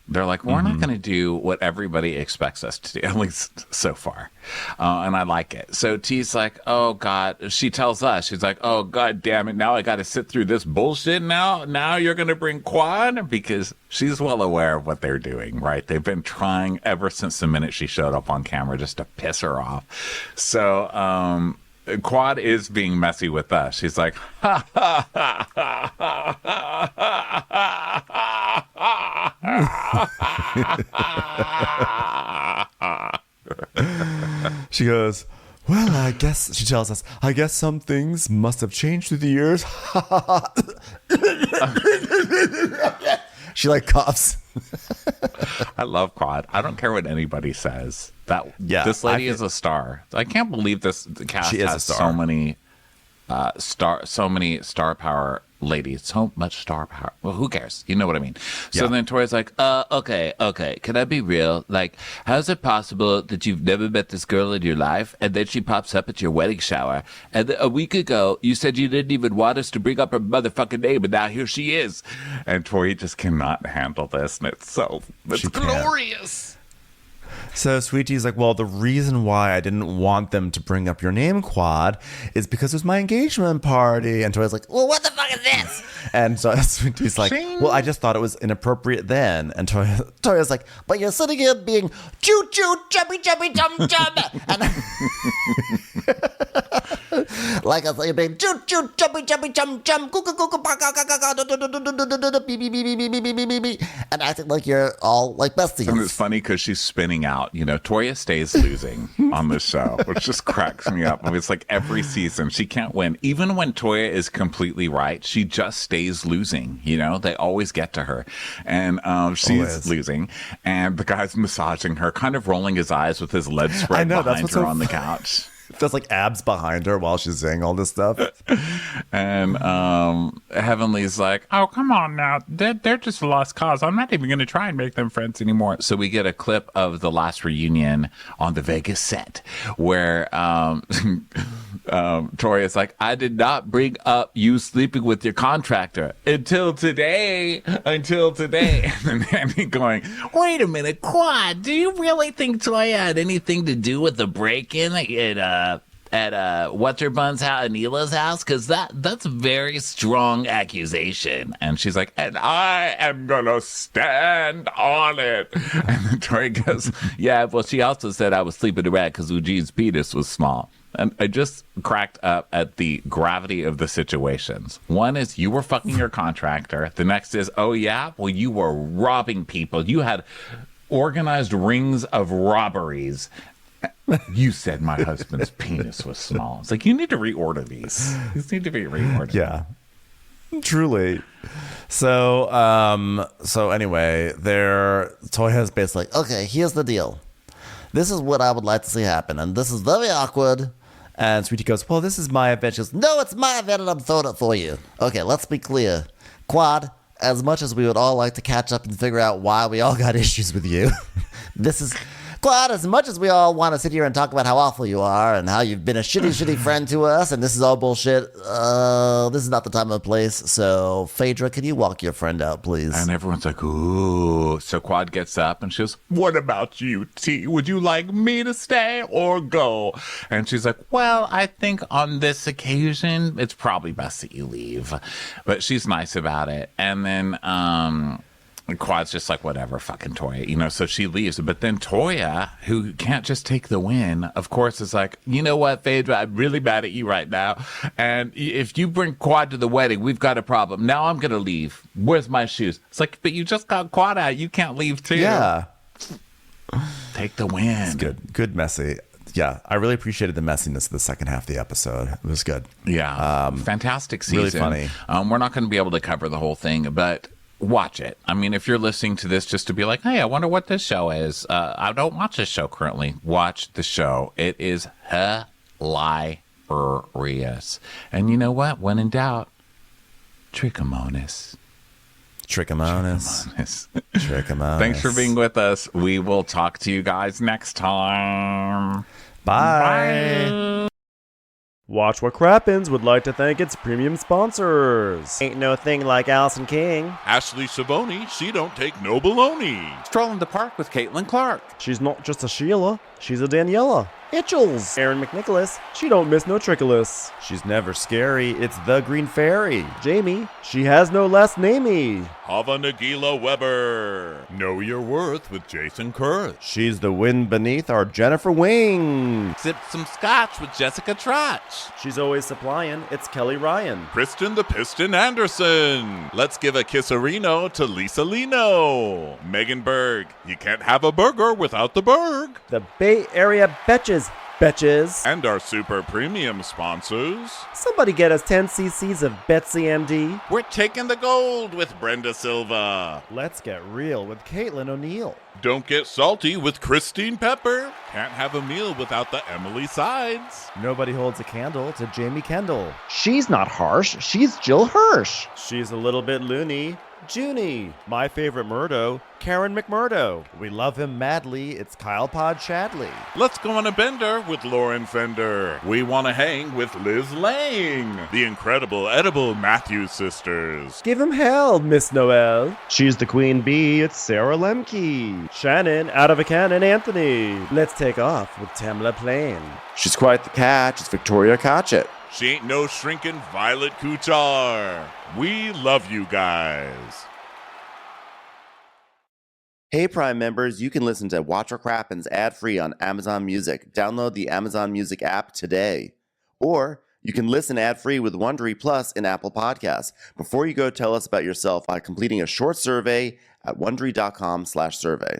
They're like, we're not going to do what everybody expects us to do, at least so far. And I like it. So T's like, oh, God. She tells us, she's like, oh, God damn it. Now I got to sit through this bullshit now? Now you're going to bring Quad? Because she's well aware of what they're doing, right? They've been trying ever since the minute she showed up on camera just to piss her off. So, Quad is being messy with us. She's like, ha, ha, ha, ha, ha, ha, ha, ha. She goes, well, I guess, she tells us, I guess some things must have changed through the years. She coughs. I love Quad. I don't care what anybody says. This lady is a star. I can't believe the cast has so many star power ladies, so much star power. Well, who cares? You know what I mean? So then Tori's like, okay, can I be real? Like, how is it possible that you've never met this girl in your life and then she pops up at your wedding shower? And a week ago, you said you didn't even want us to bring up her motherfucking name, and now here she is. And Tori just cannot handle this, and it's glorious. So Sweet Tea's like, well, the reason why I didn't want them to bring up your name, Quad, is because it was my engagement party. And Toya's like, well, what the fuck is this? And so Sweet Tea's like, well, I just thought it was inappropriate then. And Toya's like, but you're sitting here being choo-choo, chubby-chum-chum. And like I said, you're being choo-choo, chubby-chum-chum, and acting like you're all like besties. And it's funny because she's spinning out. Toya stays losing on this show, which just cracks me up. I mean, it's like every season she can't win. Even when Toya is completely right, she just stays losing. They always get to her. And she's losing. And the guy's massaging her, kind of rolling his eyes with his legs spread behind her on the couch. There's abs behind her while she's saying all this stuff. And Heavenly's like, oh, come on now. They're just a lost cause. I'm not even going to try and make them friends anymore. So we get a clip of the last reunion on the Vegas set where Tori is like, I did not bring up you sleeping with your contractor until today. And then Andy going, wait a minute, Quad, do you really think Toya had anything to do with the break-in at What's-Her-Bun's house, Anila's house? Because that's a very strong accusation. And she's like, and I am going to stand on it. And then Tori goes, yeah, well, she also said I was sleeping around because Eugene's penis was small. And I just cracked up at the gravity of the situations. One is you were fucking your contractor. The next is, oh, yeah? Well, you were robbing people. You had organized rings of robberies. You said my husband's penis was small. It's like, you need to reorder these. These need to be reordered. Yeah. Truly. So anyway, Toya's basically like, okay, here's the deal. This is what I would like to see happen, and this is very awkward. And Sweetie goes, well, this is my event. She goes, no, it's my event, and I'm throwing it for you. Okay, let's be clear. Quad, as much as we would all like to catch up and figure out why we all got issues with you, this is... Quad, as much as we all want to sit here and talk about how awful you are and how you've been a shitty friend to us and this is all bullshit, this is not the time or place. So, Phaedra, can you walk your friend out, please? And everyone's like, ooh. So Quad gets up and she goes, what about you, T? Would you like me to stay or go? And she's like, well, I think on this occasion, it's probably best that you leave. But she's nice about it. And then And Quad's just like, whatever, fucking Toya, so she leaves. But then Toya, who can't just take the win, of course, is like, you know what, Phaedra, I'm really mad at you right now. And if you bring Quad to the wedding, we've got a problem. Now I'm going to leave. Where's my shoes? It's like, but you just got Quad out. You can't leave too. Yeah. Take the win. It's good. Good messy. Yeah, I really appreciated the messiness of the second half of the episode. It was good. Yeah. Fantastic season. Really funny. We're not going to be able to cover the whole thing, but watch it. I mean, if you're listening to this just to be like, hey, I wonder what this show is. I don't watch this show currently. Watch the show. It is hilarious. And you know what? When in doubt, Trickomonas. Trickomonas. Thanks for being with us. We will talk to you guys next time. Bye. Watch What Crappens would like to thank its premium sponsors. Ain't no thing like Allison King. Ashley Savoni, she don't take no baloney. Strolling the park with Caitlin Clark. She's not just a Sheila, she's a Daniela. Itchels. Aaron McNicholas, she don't miss no trickolas. She's never scary. It's the Green Fairy. Jamie, she has no last namey. Hava Nagila Weber. Know Your Worth with Jason Kurth. She's the wind beneath our Jennifer Wing. Sip some scotch with Jessica Trotch. She's always supplying. It's Kelly Ryan. Kristen the Piston Anderson. Let's give a kisserino to Lisa Lino. Megan Berg. You can't have a burger without the Berg. The Bay Area Betches. And our super premium sponsors. Somebody get us 10 cc's of Betsy MD. We're taking the gold with Brenda Silva. Let's get real with Caitlin O'Neill. Don't get salty with Christine Pepper. Can't have a meal without the Emily Sides. Nobody holds a candle to Jamie Kendall. She's not harsh, she's Jill Hirsch. She's a little bit loony. Junie. My favorite Murdo, Karen McMurdo. We love him madly. It's Kyle Pod Shadley. Let's go on a bender with Lauren Fender. We want to hang with Liz Lang. The incredible edible Matthews sisters. Give him hell, Miss Noel. She's the queen bee. It's Sarah Lemke. Shannon, out of a cannon, Anthony. Let's take off with Tamla Plain. She's quite the catch. It's Victoria Cotchett. She ain't no shrinking Violet Kuchar. We love you guys. Hey, Prime members, you can listen to Watch What Crappens ad-free on Amazon Music. Download the Amazon Music app today. Or you can listen ad-free with Wondery Plus in Apple Podcasts. Before you go, tell us about yourself by completing a short survey at Wondery.com/survey.